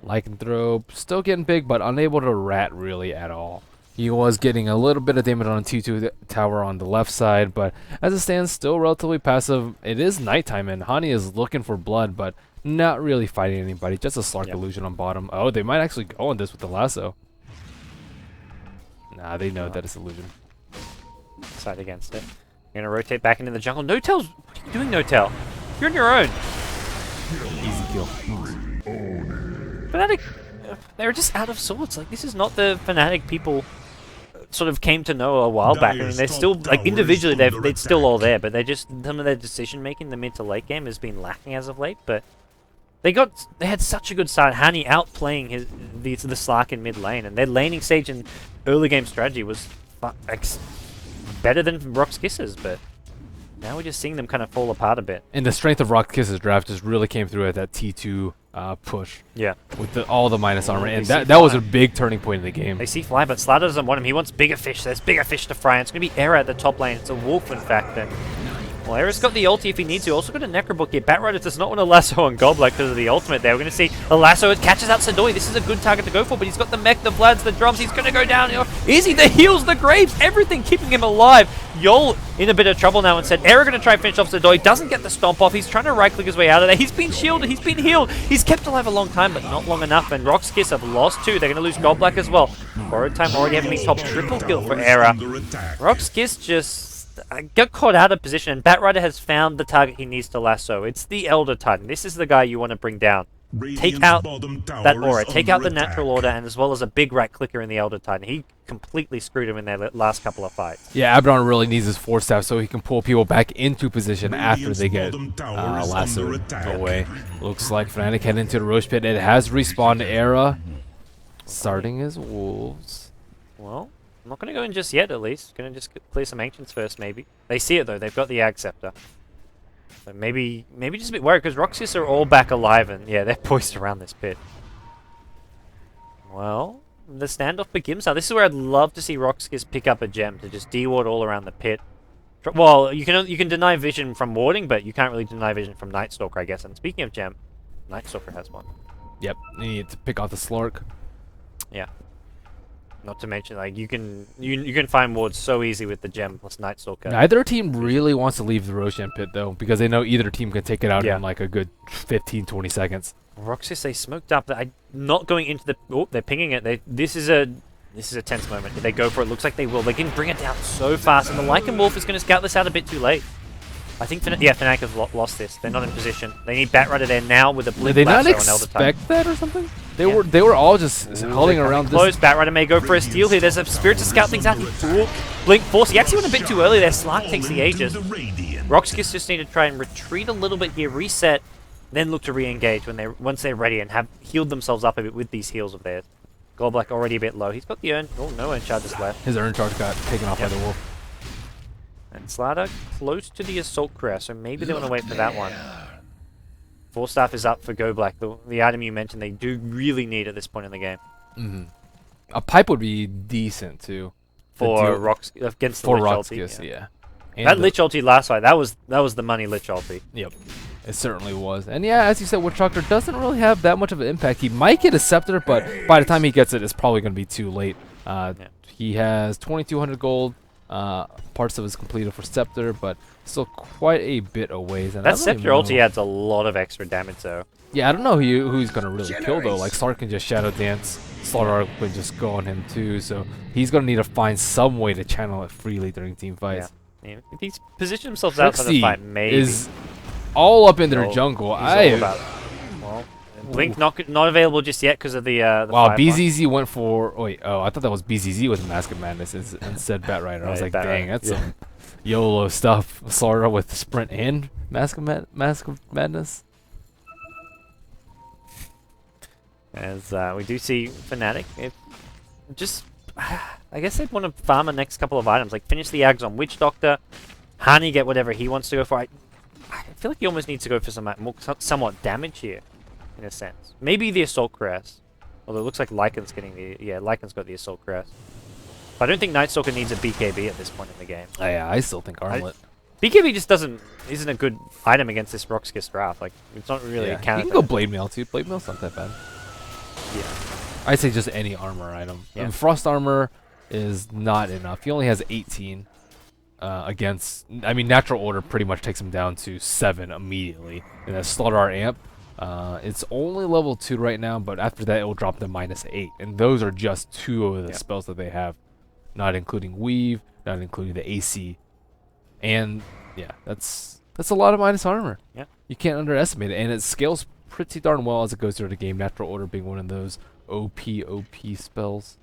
Lycanthrope still getting big, but unable to rat really at all. He was getting a little bit of damage on T2 tower on the left side, but as it stands, still relatively passive. It is nighttime, and Hani is looking for blood, but not really fighting anybody. Just a Slark illusion on bottom. Oh, they might actually go on this with the lasso. Nah, they know that it's illusion. Side against it. You're going to rotate back into the jungle. Notel's... What are you doing, Notel? You're on your own. Easy kill. Fnatic... They're just out of sorts. Like, this is not the Fnatic people sort of came to know a while back. I mean, they're still... Like, individually, they're still all there, but they just... Some of their decision-making in the mid to late game has been lacking as of late, but... They had such a good start. Hani outplaying the Slark in mid lane, and their laning stage and early game strategy was better than RoX.KiS's, but now we're just seeing them kind of fall apart a bit. And the strength of RoX.KiS's draft just really came through at that T2 push. Yeah. With all the minus armor, and that was a big turning point in the game. They see Fly, but Starladder doesn't want him. He wants bigger fish. There's bigger fish to fry, and it's going to be Era at the top lane. It's a wolf, in fact, then. Well, Era's got the ulti if he needs to. Also got a Necrobook here. Batrider does not want to lasso on GoBlack because of the ultimate there. We're going to see a lasso. It catches out Sadoi. This is a good target to go for, but he's got the mech, the Vlads, the drums. He's going to go down. Is he? The heals, the graves, everything keeping him alive. Yol in a bit of trouble now and said, Era going to try and finish off Sadoi. Doesn't get the stomp off. He's trying to right-click his way out of there. He's been shielded. He's been healed. He's kept alive a long time, but not long enough. And RoX.KiS have lost 2. They're going to lose GoBlack as well. Borrowed time already having top triple kill for Era. RoX.KiS just... got caught out of position, and Batrider has found the target he needs to lasso. It's the Elder Titan. This is the guy you want to bring down. Take out that aura, take out the natural order, and as well as a big right clicker in the Elder Titan. He completely screwed him in their last couple of fights. Yeah, Abaddon really needs his Force Staff so he can pull people back into position after they get lassoed away. Looks like Fnatic head into the Roche Pit. It has respawned Era, starting his Wolves. Well, I'm not going to go in just yet, at least. Going to just clear some Ancients first, maybe. They see it, though. They've got the Ag Scepter. So maybe just a bit worried, because RoX.KiS are all back alive, and yeah, they're poised around this pit. Well, the standoff begins now. This is where I'd love to see RoX.KiS pick up a gem to just de-ward all around the pit. Well, you can deny vision from warding, but you can't really deny vision from Night Stalker, I guess. And speaking of gem, Night Stalker has one. Yep, you need to pick off the Slurk. Yeah. Not to mention, like, you can find wards so easy with the gem plus Night Stalker. Neither team really wants to leave the Roshan pit though, because they know either team can take it out in like a good 15-20 seconds. RoX.KiS, they smoked up. I'm not going into the. Oh, they're pinging it. This is a tense moment. If they go for it, looks like they will. They can bring it down so fast, and the Lycan Wolf is going to scout this out a bit too late. I think Fnatic have lost this. They're not in position. They need Batrider there now with a blip. Did they not expect that or something? They were all just holding around close. Batrider may go for a steal here. There's a Spirit to scout things out. Blink Force. He actually went a bit too early there. Slark takes the Aegis. RoX.KiS just need to try and retreat a little bit here, reset, then look to re-engage once they're ready and have healed themselves up a bit with these heals of theirs. Goldblack already a bit low. He's got the urn. Oh, no urn charges left. His urn charge got taken off by the wolf. And Starladder close to the Assault Crest, so maybe they want to wait for that one. Force Staff is up for Goldblack. The item you mentioned they do really need at this point in the game. A pipe would be decent too. For RoX against the Lich ulti. Yeah. That Lich ulti last fight, that was the money Lich ulti. Yep. It certainly was. And yeah, as you said, Witchdoctor doesn't really have that much of an impact. He might get a Scepter, but by the time he gets it, it's probably going to be too late. He has 2,200 gold. Parts of it is completed for Scepter, but still quite a bit away. And that Scepter ulti adds a lot of extra damage, though. Yeah, I don't know who he's going to really kill, though. Like, Sark can just Shadow Dance. Starladder can just go on him, too. So he's going to need to find some way to channel it freely during team fights. Yeah. If he's positioned themselves outside the fight, maybe. Is all up in their jungle. Well, Blink not available just yet because of the wow, BZZ went for. Oh, wait, I thought that was BZZ with Mask of Madness instead Batrider. I was like, dang, that's some YOLO stuff. Starladder with the sprint and Mask of Madness. As we do see Fnatic, I guess they'd want to farm the next couple of items, like finish the Ags on Witch Doctor, Hani get whatever he wants to go for. I feel like he almost needs to go for some somewhat damage here, in a sense. Maybe the Assault Crest, although it looks like Lycan's getting the Lycan's got the Assault Crest. But I don't think Night Stalker needs a BKB at this point in the game. Oh, yeah, I still think Armlet. BKB just isn't a good item against this RoX.KiS draft. Like, it's not really a counter. You can go Blade Mail too. Blade Mail's not that bad. Yeah. I'd say just any armor item. Yeah. And Frost Armor is not enough. He only has 18 against... I mean, Natural Order pretty much takes him down to 7 immediately. And that Starladder Amp, it's only level 2 right now, but after that it will drop to -8. And those are just 2 of the spells that they have. Not including Weave, not including the AC. And, yeah, that's a lot of minus armor. Yeah. You can't underestimate it. And it scales pretty darn well as it goes through the game. Natural Order being one of those OP spells.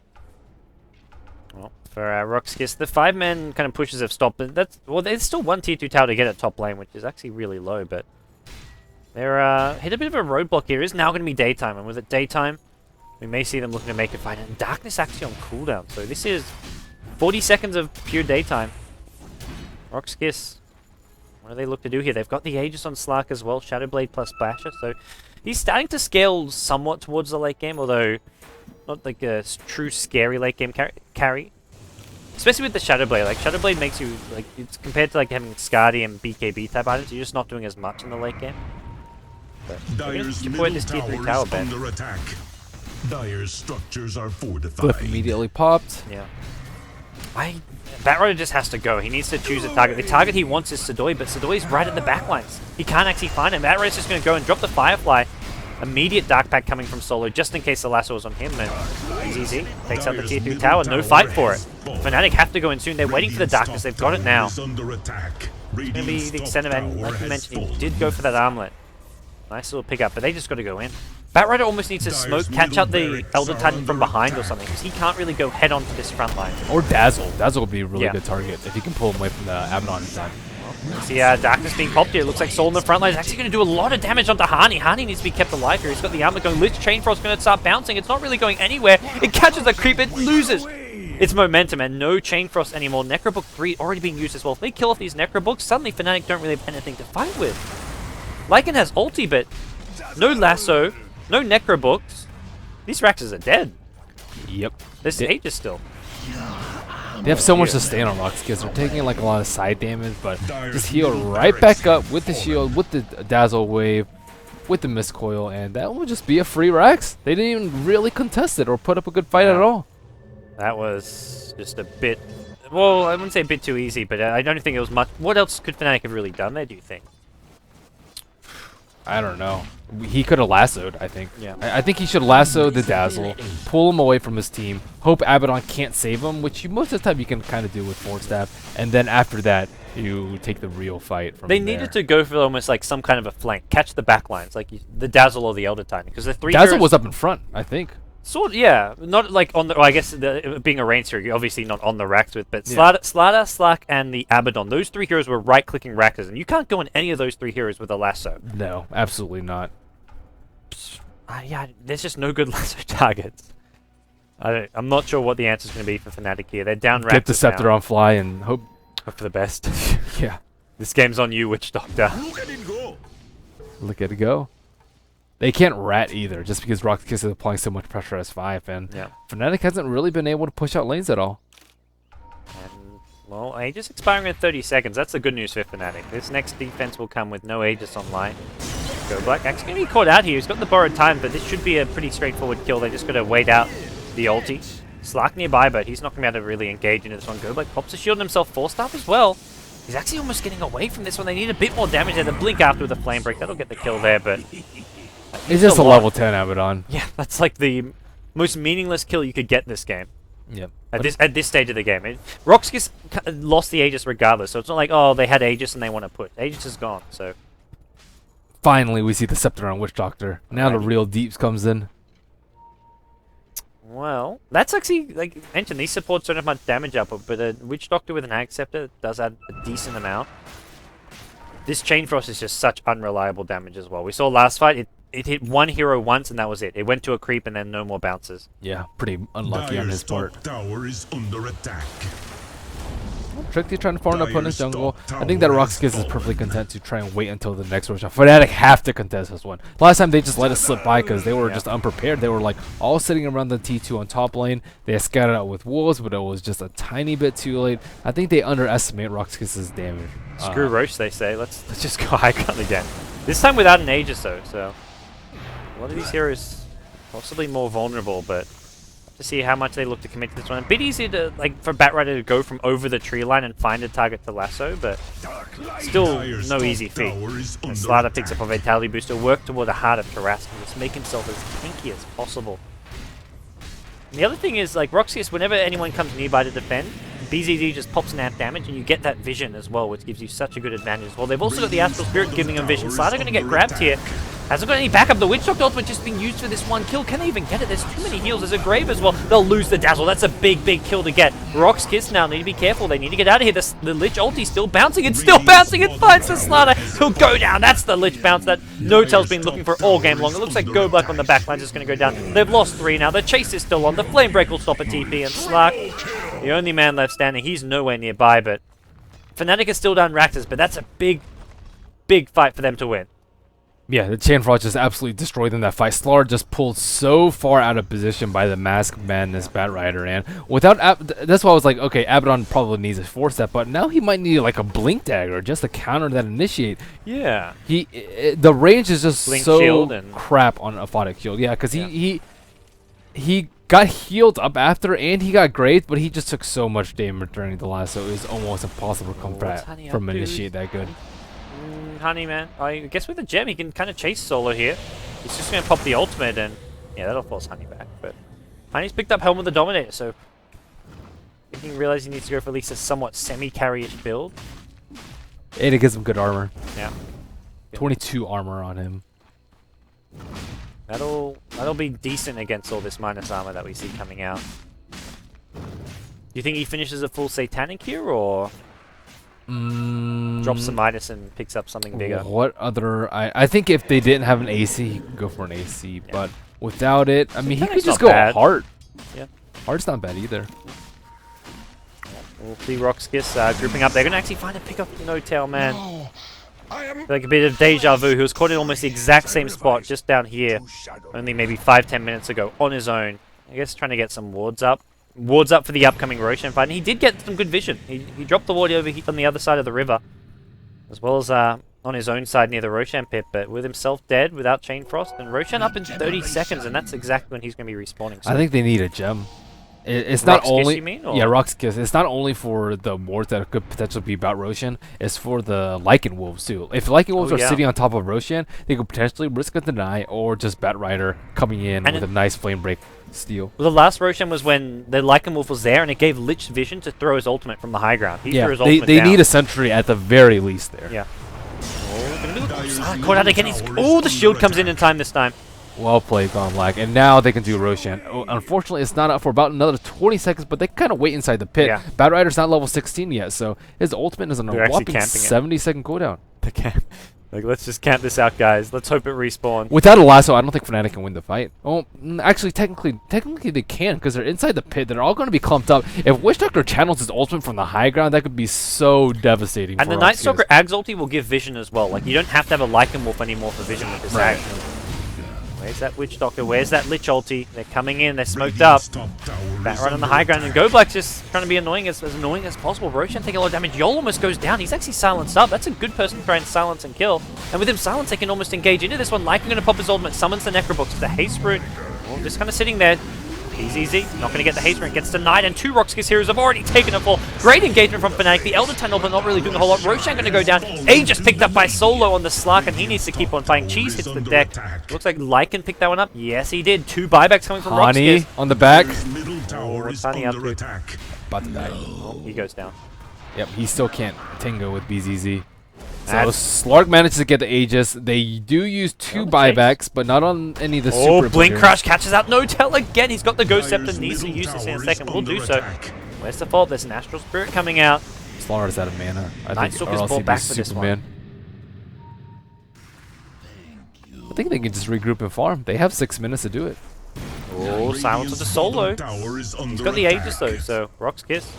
Well, for RoX.KiS, the 5-man kind of pushes have stopped, but there's still one tier 2 tower to get at top lane, which is actually really low, but they're hit a bit of a roadblock here. It is now going to be daytime, and with it daytime, we may see them looking to make a fight, and darkness actually on cooldown, so this is 40 seconds of pure daytime. RoX.KiS, what do they look to do here? They've got the Aegis on Slark as well, Shadowblade plus Basher, so he's starting to scale somewhat towards the late game, although not like a true scary late game carry. Especially with the Shadowblade. Like, Shadowblade makes you, like, it's compared to like having Skadi and BKB type items, you're just not doing as much in the late game. But Dire's middle tower is under attack. Dire's structures are fortified. Flip immediately popped. Yeah. Batrider just has to go. He needs to choose a target. The target he wants is Sidoi, but Sidoi's right at the backlines. He can't actually find him. Batrider's just going to go and drop the Firefly. Immediate Dark Pack coming from Solo, just in case the lasso is on him. And easy. Takes out the tier 2 tower. No fight for it. Fnatic have to go in soon. They're waiting for the darkness. They've got it now. It's going to be the extent of it. And like you mentioned, he did go for that armlet. Nice little pickup, but they just got to go in. Batrider almost needs to smoke, catch out the Elder Titan from behind or something, because he can't really go head on to this front line. Or Dazzle. Dazzle would be a really good target if he can pull him away from the Abaddon in time. See, Darkness being popped here. It looks like Soul in the front line is actually going to do a lot of damage onto Hani. Hani needs to be kept alive here. He's got the armor going. Lich Chain Frost's going to start bouncing. It's not really going anywhere. It catches the creep. It loses its momentum, and no Chain Frost anymore. Necrobook 3 already being used as well. If they kill off these Necrobooks, suddenly Fnatic don't really have anything to fight with. Lycan has ulti, but no lasso, no Necrobooks. These Raxes are dead. Yep. There's Aegis still. They have so much to stand on RoX.KiS. They're taking like a lot of side damage, but just heal right back up with the shield, with the Dazzle Wave, with the Miscoil, and that will just be a free Rex. They didn't even really contest it or put up a good fight at all. That was just a bit... Well, I wouldn't say a bit too easy, but I don't think it was much... What else could Fnatic have really done there, do you think? I don't know. He could have lassoed, I think. Yeah. I think he should lasso the Dazzle, pull him away from his team, hope Abaddon can't save him, which most of the time you can kind of do with Force Staff, and then after that, you take the real fight from They there. needed to go for almost like some kind of a flank, catch the back lines, like the Dazzle or the Elder Titan, because the three Dazzle heroes, was up in front, I think. sort of, yeah, not like on the. Well, I guess being a range hero, you're obviously not on the racks with, but Starladder, Slack, and the Abaddon, those three heroes were right-clicking rackers, and you can't go on any of those three heroes with a lasso. No, absolutely not. Yeah, there's just no good lasso targets. I'm not sure what the answer's going to be for Fnatic here. They're down rackers. Get the Scepter on fly and hope for the best. Yeah. This game's on you, Witch Doctor. Look at it go. They can't rat either, just because RoX.KiS is applying so much pressure as 5, and Fnatic hasn't really been able to push out lanes at all. And, well, Aegis expiring in 30 seconds. That's the good news for Fnatic. This next defense will come with no Aegis online. Go Black. Actually going to be caught out here. He's got the borrowed time, but this should be a pretty straightforward kill. They just got to wait out the ulti. Slack nearby, but he's not going to be able to really engage into this one. Go Black pops a shield on himself, Force Staff as well. He's actually almost getting away from this one. They need a bit more damage there. The blink after with a flame break. That'll get the kill there, but... It's just a level 10 Abaddon. Yeah, that's like the most meaningless kill you could get in this game. Yep. At this stage of the game. RoX.KiS lost the Aegis regardless, so it's not like, oh, they had Aegis and they want to push. Aegis is gone, so... Finally, we see the Scepter on Witch Doctor. Now the real deeps comes in. Well, that's actually, like I mentioned, these supports don't have much damage output, but a Witch Doctor with an Ag Scepter does add a decent amount. This Chain Frost is just such unreliable damage as well. We saw last fight, it hit one hero once and that was it. It went to a creep and then no more bounces. Yeah, pretty unlucky on his part. Tower is under attack. Tricky trying to farm up on his jungle. I think that RoX.KiS is perfectly content to try and wait until the next Rosh. Fnatic have to contest this one. Last time they just let it slip by because they were just unprepared. They were like all sitting around the T2 on top lane. They scattered out with wolves, but it was just a tiny bit too late. I think they underestimate RoX.KiS's damage. Screw Roche, they say. Let's just go high cut again. This time without an Aegis though, so a lot of these heroes possibly more vulnerable, but to see how much they look to commit to this one. A bit easier to, like, for Batrider to go from over the tree line and find a target to lasso, but still no easy feat. And Starladder picks up a Vitality Booster, work toward the heart of Tarrasque, and just make himself as tanky as possible. And the other thing is, like, RoX.KiS, whenever anyone comes nearby to defend, BZD just pops an amp damage, and you get that vision as well, which gives you such a good advantage as well. They've also got the Astral Spirit giving them vision. Starladder going to get grabbed here. Hasn't got any backup. The Witch Doctor ultimate just being used for this one kill. Can they even get it? There's too many heals. There's a Grave as well. They'll lose the Dazzle. That's a big, big kill to get. RoX.KiS now need to be careful. They need to get out of here. The Lich ulti still bouncing. It's still bouncing. It finds the Starladder. He'll go down. That's the Lich bounce that No-Tail's been looking for all game long. It looks like Go Black on the backline is going to go down. They've lost 3 now. The chase is still on. The Flame Break will stop a TP. And Slack, the only man left standing, he's nowhere nearby. But Fnatic is still down Rakdos. But that's a big, big fight for them to win. Yeah, the Chain Frost just absolutely destroyed them that fight. Starladder just pulled so far out of position by the Mask Madness Batrider, and without that's why I was like, okay, Abaddon probably needs a Force Step, but now he might need like a Blink Dagger just to counter that initiate. Yeah. The range is just Blink so shield and crap on Aphotic Shield. Yeah, because he got healed up after, and he got grazed, but he just took so much damage during the last, so it was almost impossible to come back from initiate that good. Honey, man. I guess with the gem, he can kind of chase solo here. He's just going to pop the ultimate, and yeah, that'll force Honey back. But Honey's picked up Helm of the Dominator, so I think he realized he needs to go for at least a somewhat semi-carry-ish build. And it gives him good armor. Yeah. 22 armor on him. That'll be decent against all this minus armor that we see coming out. Do you think he finishes a full Satanic here, or drops the Midas and picks up something bigger? What other... I think if they didn't have an AC, he could go for an AC, but without it, I mean, he could just go Heart. Yeah. Heart's not bad either. We'll see RoX.KiS grouping up. They're going to actually find a pick up No-Tail, man. Like a bit of deja vu. He was caught in almost the exact same spot just down here only maybe 5-10 minutes ago on his own. I guess trying to get some wards up. Wards up for the upcoming Roshan fight. And he did get some good vision. He dropped the ward over on the other side of the river. As well as on his own side near the Roshan pit. But with himself dead, without Chain Frost. And Roshan up in 30 seconds. And that's exactly when he's going to be respawning. So I think they need a gem. It's not only... you mean, or? Yeah, RoX.KiS. It's not only for the wards that could potentially be about Roshan. It's for the Lycan Wolves, too. If Lycan Wolves are sitting on top of Roshan, they could potentially risk a deny or just Batrider coming in with a nice Flame Break steal. Well, the last Roshan was when the Lycan Wolf was there and it gave Lich vision to throw his ultimate from the high ground. He threw his ultimate they down. need a sentry at the very least there. Yeah. Caught out again. Oh, the shield comes in time this time. Well played, Gone Black. And now they can do Roshan. Oh, unfortunately, it's not up for about another 20 seconds, but they kind of wait inside the pit. Yeah. Batrider's not level 16 yet, so his ultimate is on a whopping 70-second cooldown. They camp. Like, let's just camp this out, guys. Let's hope it respawns. Without a lasso, I don't think Fnatic can win the fight. Oh, actually, technically they can, because they're inside the pit. They're all going to be clumped up. If Witch Doctor channels his ultimate from the high ground, that could be so devastating. And the Night Stalker Ag's ulti will give vision as well. Like, you don't have to have a Lycan Wolf anymore for vision with this action. Where's that Witch Doctor? Where's that Lich ulti? They're coming in. They're smoked up. Bat right on the high ground. And GoBlack's just trying to be annoying as possible. Roshan taking a lot of damage. Yol almost goes down. He's actually silenced up. That's a good person to try and silence and kill. And with him silenced, they can almost engage into this one. Lycan going to pop his ultimate. Summons the Necrobox. The Haste Rune. Well, just kind of sitting there. Easy. Not going to get the Haste Rune. Gets denied. And two RoX.KiS heroes have already taken a fall. Great engagement from Fnatic. The Elder Tunnel, but not really doing a whole lot. Roshan going to go down. Just picked up by Solo on the Slark, and he needs to keep on fighting. Cheese hits the deck. Looks like Lycan picked that one up. Yes, he did. 2 buybacks coming from RoX.KiS. on the back. What's Honey up to? About to die. Oh, he goes down. Yep, he still can't tango with BZZ. So Slark manages to get the Aegis. They do use 2 buybacks, but not on any of the super. Blink Crash catches out No Tell again. He's got the Ghost Scepter. Needs to use this in a second. We'll do so. Where's the fault? There's an Astral Spirit coming out. Slark's out of mana. I think Stalker's ball back for this one. I think they can just regroup and farm. They have 6 minutes to do it. Oh, silence with the Solo. He's got the Aegis though, so RoX.KiS.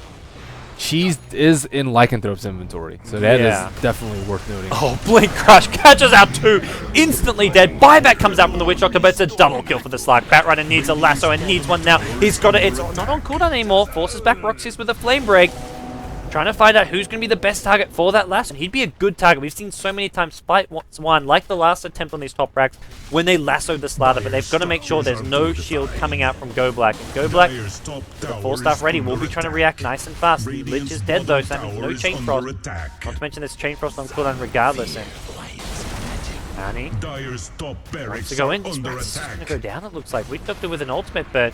Cheese is in Lycanthrope's inventory, so that is definitely worth noting. Oh, Blink Crush catches out 2, instantly dead. Buyback comes out from the Witch Doctor, but it's a double kill for the Slark. Batrider needs a lasso and needs one now. He's got it. It's not on cooldown anymore. Forces back RoX.KiS with a Flame Break. Trying to find out who's going to be the best target for that lasso. He'd be a good target. We've seen so many times fight one, like the last attempt on these top racks, when they lassoed the Starladder, but they've got to make sure there's no shield coming out from GoBlack. And GoBlack, the 4-staff ready, will be trying to react nice and fast. Lich is dead though, so that means no Chain Frost. Not to mention there's Chain Frost on cooldown regardless. And Annie wants to go in. This match is going to go down, it looks like. Witch Doctor with an ultimate, but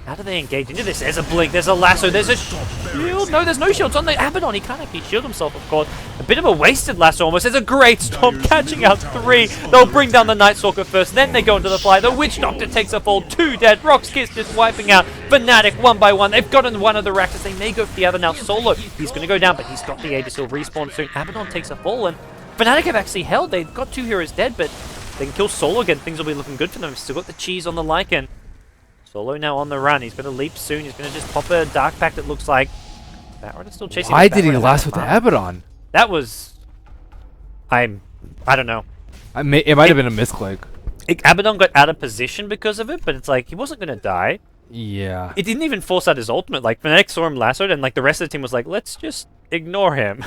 how do they engage into this? There's a blink, there's a lasso, there's a shield. No, there's no shields on the Abaddon. He can't actually shield himself, of course. A bit of a wasted lasso almost. There's a great storm catching out 3. They'll bring down the Night Stalker first, then they go into the fly. The Witch Doctor takes a fall, 2 dead. RoX.KiS just wiping out Fnatic one by one. They've gotten one of the racks. They may go for the other now. Solo, he's going to go down, but he's got the Aegis. He'll respawn soon. Abaddon takes a fall, and Fnatic have actually held. They've got 2 heroes dead, but they can kill Solo again. Things will be looking good for them. Still got the cheese on the Lycan. Solo now on the run. He's going to leap soon. He's going to just pop a Dark Pact, it looks like. Batrider still chasing. Why did he last with the Abaddon? That was... I don't know. It might have been a misclick. Abaddon got out of position because of it, but it's like, he wasn't going to die. Yeah. It didn't even force out his ultimate. Like, Fnatic saw him lassoed, and like the rest of the team was like, let's just ignore him.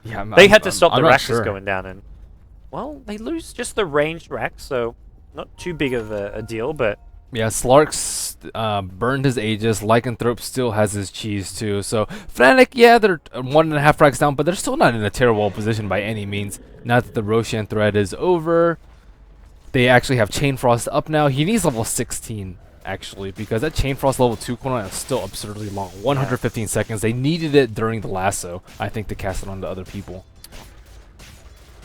Yeah, they had to stop the Raxus going down, and... Well, they lose just the ranged Rax, so not too big of a deal, but... Yeah, Slark's burned his Aegis. Lycanthrope still has his cheese too. So Fnatic, yeah, they're 1.5 racks down, but they're still not in a terrible position by any means. Now that the Roshan thread is over, they actually have Chain Frost up now. He needs level 16 actually, because that Chain Frost level 2 cooldown is still absurdly long. 115 seconds. They needed it during the lasso, I think, to cast it on to other people.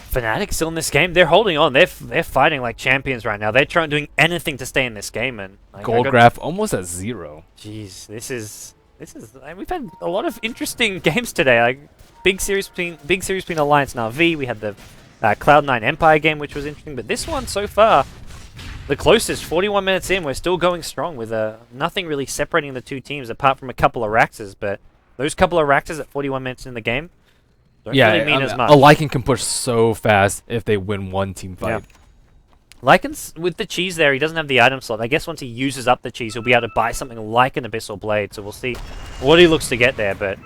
Fnatic still in this game. They're holding on. They're fighting like champions right now. They're trying doing anything to stay in this game. And like, gold graph almost at 0. Jeez, this is. Like, we've had a lot of interesting games today. Like big series between Alliance and RV. We had the Cloud9 Empire game, which was interesting. But this one so far, the closest. 41 minutes in, we're still going strong with nothing really separating the two teams apart from a couple of Raxes. But those couple of Raxes at 41 minutes in the game. Don't really mean as much. A Lycan can push so fast if they win one team fight. Lycan's, with the cheese there, he doesn't have the item slot. I guess once he uses up the cheese, he'll be able to buy something like an Abyssal Blade. So we'll see what he looks to get there. But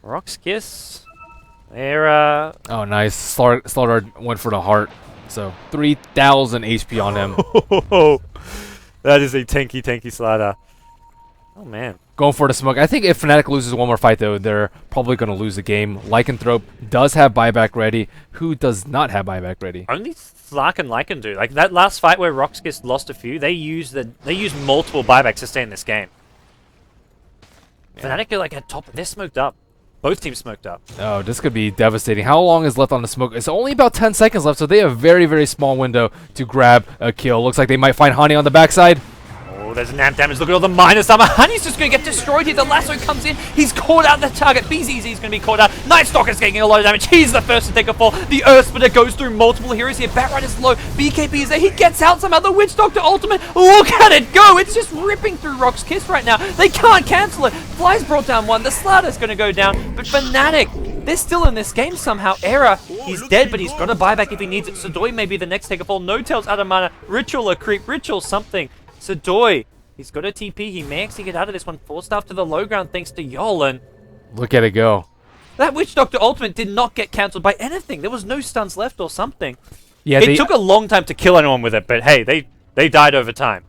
RoX.KiS, they're... Oh, nice. Starladder went for the heart. So 3,000 HP on him. That is a tanky Starladder. Oh, man. Going for the smoke. I think if Fnatic loses one more fight, though, they're probably going to lose the game. Lycanthrope does have buyback ready. Who does not have buyback ready? Only Slark and Lycan do. Like, that last fight where RoX.KiS lost a few, they used multiple buybacks to stay in this game. Yeah. Fnatic are, like, at top. They're smoked up. Both teams smoked up. Oh, this could be devastating. How long is left on the smoke? It's only about 10 seconds left, so they have a very, very small window to grab a kill. Looks like they might find Honey on the backside. Oh, there's an amp damage. Look at all the minus armor. Honey's just going to get destroyed here. The lasso comes in. He's caught out the target. BZZ is going to be caught out. Night Stalker's getting a lot of damage. He's the first to take a fall. The Earth Splitter goes through multiple heroes here. Batrider's low. BKB is there. He gets out somehow. The Witch Doctor ultimate. Look at it go. It's just ripping through RoX.KiS right now. They can't cancel it. Fly's brought down one. The Slardder's going to go down. But Fnatic, they're still in this game somehow. Era, he's dead, but he's got a buyback if he needs it. Sadoy may be the next take a fall. No Tails out of mana. Ritual a creep. Ritual something. Sadoy, he's got a TP. He may actually get out of this one. Forced off to the low ground thanks to Yolan. Look at it go. That Witch Doctor ultimate did not get cancelled by anything. There was no stuns left or something. Yeah, it took a long time to kill anyone with it, but hey, they died over time.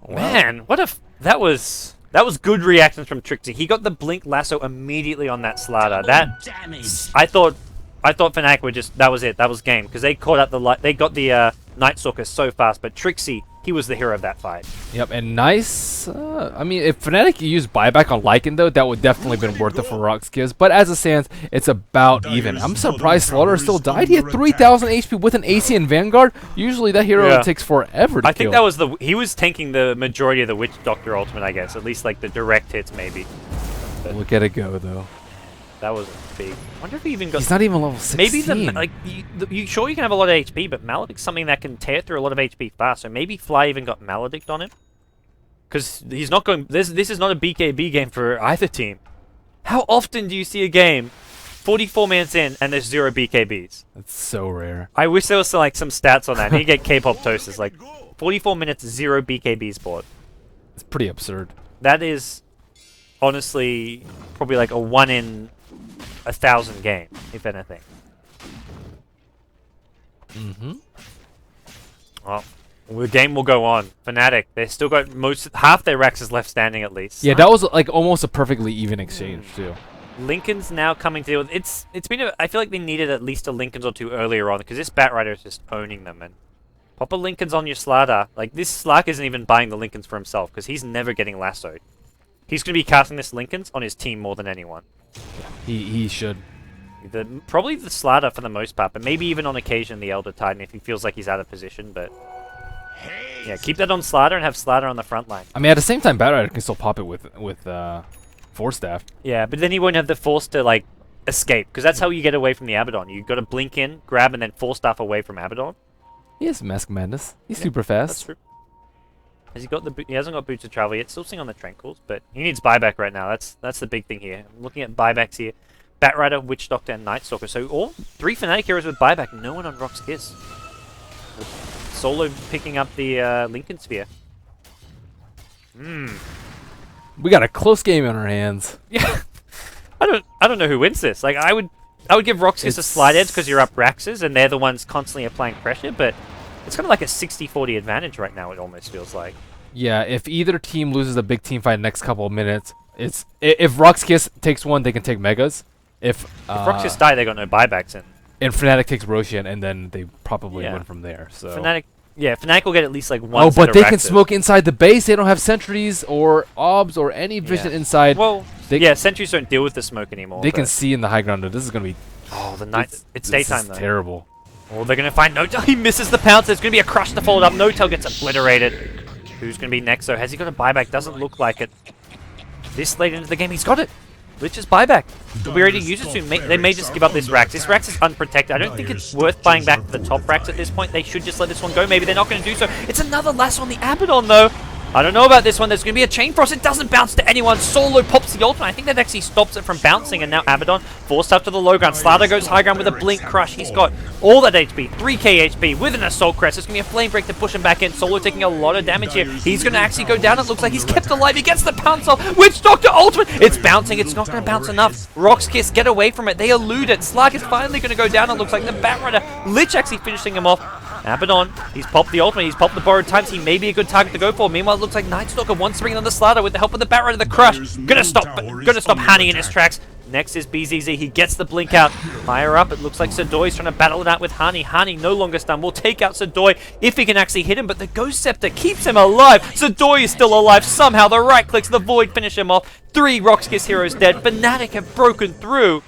Man, what a... That was good reactions from Trixie. He got the Blink Lasso immediately on that Starladder. I thought Fnatic were just... That was it. That was game. Because they caught out the... They got the Night Stalker so fast, but Trixie... He was the hero of that fight. Yep, and nice. I mean, if Fnatic used buyback on Lycan, though, that would definitely been worth it for RoX.KiS. But as it stands, it's about even. I'm surprised Slaughter still died. He had 3,000 HP with an AC and Vanguard. Usually that hero takes forever to kill. I think that was the... He was tanking the majority of the Witch Doctor ultimate, I guess. At least, like, the direct hits, maybe. But look at it go, though. That was big. I wonder if he even got... He's not even level 16. Maybe you sure you can have a lot of HP, but Maledict's something that can tear through a lot of HP fast. So maybe Fly even got Maledict on him, because he's not going. This is not a BKB game for either team. How often do you see a game, 44 minutes in, and there's 0 BKBs? That's so rare. I wish there was like some stats on that. You get K-pop toasters like 44 minutes, 0 BKBs bought. It's pretty absurd. That is honestly probably like a 1 in 1,000 game, if anything. Well, the game will go on. Fnatic, they still got half their Raxes left standing at least. Yeah, that was like almost a perfectly even exchange too. Lincoln's now coming to deal with it's been I feel like they needed at least a Lincoln's or two earlier on, because this Batrider is just owning them, and pop a Lincoln's on your Starladder. Like, this Slark isn't even buying the Lincolns for himself, because he's never getting lassoed. He's going to be casting this Lincolns on his team more than anyone. He should. Probably the Starladder for the most part, but maybe even on occasion the Elder Titan if he feels like he's out of position. But yeah, keep that on Starladder and have Starladder on the front line. I mean, at the same time, Batrider can still pop it with Force Staff. Yeah, but then he won't have the force to like escape, because that's how you get away from the Abaddon. You got to blink in, grab, and then Force Staff away from Abaddon. He has Mask Madness. He's super fast. That's true. Has he got the? He hasn't got Boots of Travel yet. Still sitting on the Tranquils, but he needs buyback right now. That's the big thing here. I'm looking at buybacks here. Batrider, Witch Doctor, and Night Stalker. So all 3 Fnatic heroes with buyback. No one on RoX.KiS. Solo picking up the Lincoln Sphere. We got a close game on our hands. Yeah. I don't know who wins this. Like, I would give RoX.KiS a slight edge because you're up Raxes and they're the ones constantly applying pressure, but it's kind of like a 60-40 advantage right now, it almost feels like. Yeah, if either team loses a big team fight in the next couple of minutes, if RoX.KiS takes one, they can take Megas. If RoX.KiS die, they got no buybacks in. And Fnatic takes Roshan, and then they probably win from there. So Fnatic will get at least like one. Oh, but they can smoke inside the base. They don't have sentries or obs or any vision inside. Well, sentries don't deal with the smoke anymore. They can see in the high ground. This is gonna be. Oh, the night. It's daytime though. Terrible. Oh, they're gonna find No-Tail. He misses the pounce. There's gonna be a crush to fold up. No-Tail gets obliterated. Who's gonna be next? So has he got a buyback? Doesn't look like it. This late into the game, he's got it. Lich's buyback. We'll be ready to use it soon. They may just give up this Rax. This Rax is unprotected. I don't think it's worth buying back the top Rax at this point. They should just let this one go. Maybe they're not going to do so. It's another lasso on the Abaddon, though. I don't know about this one. There's going to be a chain frost. It doesn't bounce to anyone. Solo pops the ultimate. I think that actually stops it from bouncing, and now Abaddon forced up to the low ground. Starladder goes high ground with a blink crush. He's got all that HP, 3k HP with an assault crest. It's going to be a flame break to push him back in. Solo taking a lot of damage here. He's going to actually go down. It looks like he's kept alive. He gets the pounce off. Witch Doctor ultimate. It's bouncing. It's not going to bounce enough. RoX.KiS get away from it. They elude it. Slark is finally going to go down. It looks like the Batrider. Lich actually finishing him off. Abaddon, he's popped the ultimate, he's popped the borrowed times, he may be a good target to go for. Meanwhile, it looks like Nightstalker wants to bring on the Starladder with the help of the Batrider, the crush. Gonna stop Hani in his tracks. Next is BZZ, he gets the blink out. Higher up, it looks like Sadoy's trying to battle it out with Hani. Hani no longer stunned, will take out Sadoy if he can actually hit him, but the Ghost Scepter keeps him alive. Sadoy is still alive, somehow the right clicks, the Void finish him off. 3 RoX.KiS heroes dead, Fnatic have broken through.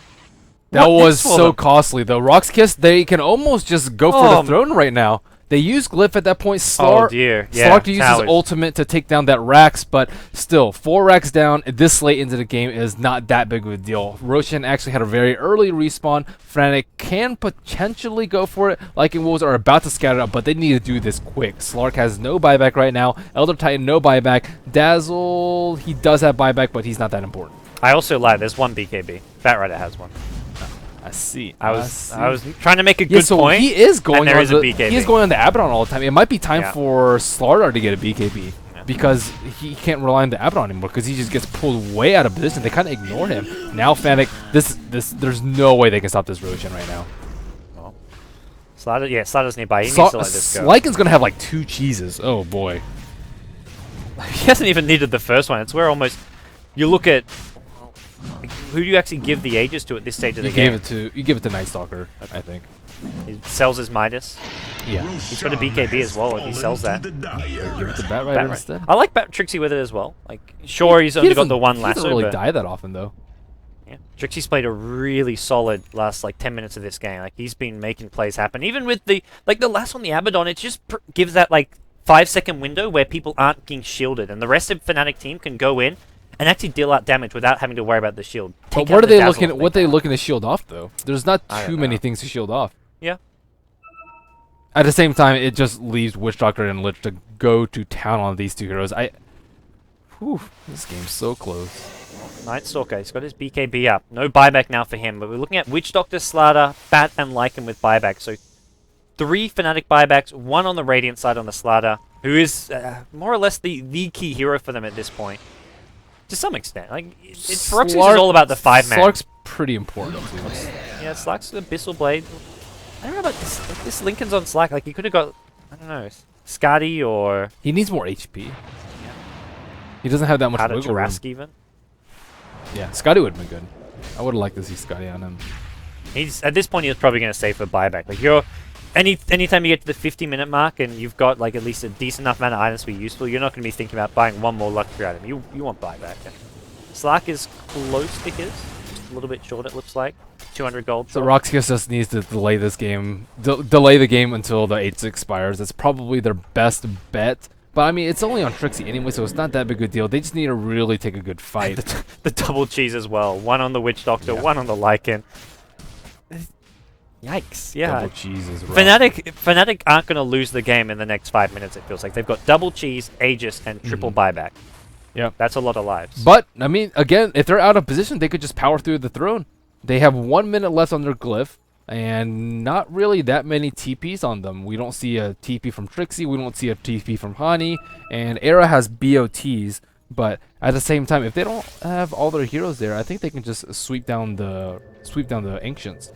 That was so costly, though. RoX.KiS, they can almost just go for the throne right now. They use Glyph at that point. Slark to use his ultimate to take down that Rax, but still, 4 Rax down this late into the game is not that big of a deal. Roshan actually had a very early respawn. Fnatic can potentially go for it. Lycan Wolves are about to scatter up, but they need to do this quick. Slark has no buyback right now. Elder Titan, no buyback. Dazzle, he does have buyback, but he's not that important. I also lied. There's one BKB. Batrider has one. I see. I was trying to make a good point. He is going on a BKB. He is going on the Abaddon all the time. It might be time for Starladder to get a BKB because he can't rely on the Abaddon anymore because he just gets pulled way out of position. They kind of ignore him. Now Fnatic, there's no way they can stop this Roshan right now. Well, Slardder's nearby. He needs to let this go. Lycan's gonna have like 2 cheeses. Oh boy. He hasn't even needed the first one. It's where almost you look at. Who do you actually give the Aegis to at this stage of the game? You give it to Nightstalker, I think. He sells his Midas. Yeah. He's got a BKB as well if he sells that. Give it to Batrider instead. I like Trixie with it as well. Like, sure, he's only got the one lasso. He doesn't really die that often, though. Yeah. Trixie's played a really solid last, 10 minutes of this game. Like, he's been making plays happen. Even with the last on the Abaddon, it just gives that, 5-second window where people aren't being shielded. And the rest of Fnatic team can go in and actually deal out damage without having to worry about the shield. But what are they looking? What are they looking to shield off though? There's not too many things to shield off. Yeah. At the same time, it just leaves Witch Doctor and Lich to go to town on these 2 heroes. This game's so close. Nightstalker, he's got his BKB up. No buyback now for him, but we're looking at Witch Doctor, Starladder, Bat, and Lycan with buyback. So 3 Fnatic buybacks, 1 on the Radiant side on the Starladder, who is more or less the key hero for them at this point. To some extent. RoX.KiS is all about the 5-man. Slark's pretty important, too. Yeah, Slark's the Abyssal Blade. I don't know about this. This Lincoln's on Slark. He could have got, I don't know, Skadi or... He needs more HP. Yeah. He doesn't have that much wiggle room. Even. Yeah, Skadi would have been good. I would have liked to see Skadi on him. At this point, he was probably going to save for buyback. Anytime you get to the 50-minute mark and you've got at least a decent enough amount of items to be useful, you're not going to be thinking about buying one more luxury item. You want buyback. Slark is close to his, just a little bit short it looks like. 200 gold. So RoX.KiS just needs to delay this game, delay the game until the Aegis expires. That's probably their best bet. But I mean, it's only on Trixie anyway, so it's not that big a deal. They just need to really take a good fight. The double cheese as well. 1 on the Witch Doctor, 1 on the Lycan. Yikes, yeah. Double cheese is rough. Fnatic aren't going to lose the game in the next 5 minutes, it feels like. They've got double cheese, Aegis, and triple buyback. Yeah. That's a lot of lives. But, I mean, again, if they're out of position, they could just power through the throne. They have 1 minute left on their glyph, and not really that many TPs on them. We don't see a TP from Trixie, we don't see a TP from Hani, and Era has BOTs. But at the same time, if they don't have all their heroes there, I think they can just sweep down the Ancients.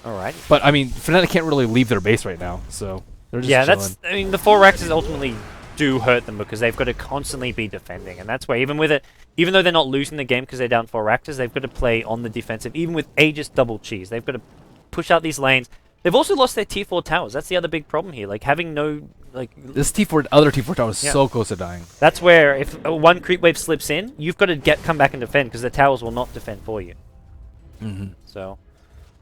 Alright. But, I mean, Fnatic can't really leave their base right now, so they're just chilling. I mean, the 4 Raxes ultimately do hurt them because they've got to constantly be defending. And that's where, even though they're not losing the game because they're down 4 Raxes, they've got to play on the defensive. Even with Aegis double cheese, they've got to push out these lanes. They've also lost their T4 towers. That's the other big problem here. Having no, This other T4 tower is so close to dying. That's where, if one creep wave slips in, you've got to come back and defend because the towers will not defend for you. So...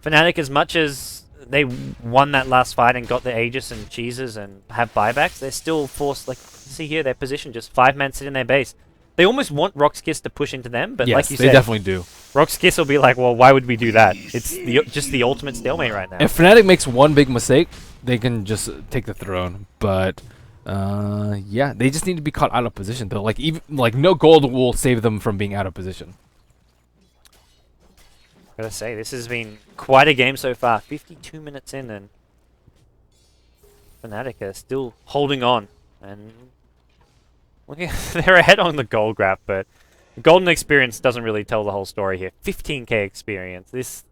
Fnatic, as much as they won that last fight and got the Aegis and cheeses and have buybacks, they're still forced, see here, their position, just 5-man sit in their base. They almost want RoX.KiS to push into them, but yes, like you said... they definitely do. RoX.KiS will be like, well, why would we do that? It's just the ultimate stalemate right now. If Fnatic makes one big mistake, they can just take the throne, but... Yeah, they just need to be caught out of position though. Like even like no gold will save them from being out of position. Gotta say, this has been quite a game so far. 52 minutes in, and Fnatic are still holding on. And they're ahead on the gold grab, but the golden experience doesn't really tell the whole story here. 15k experience. This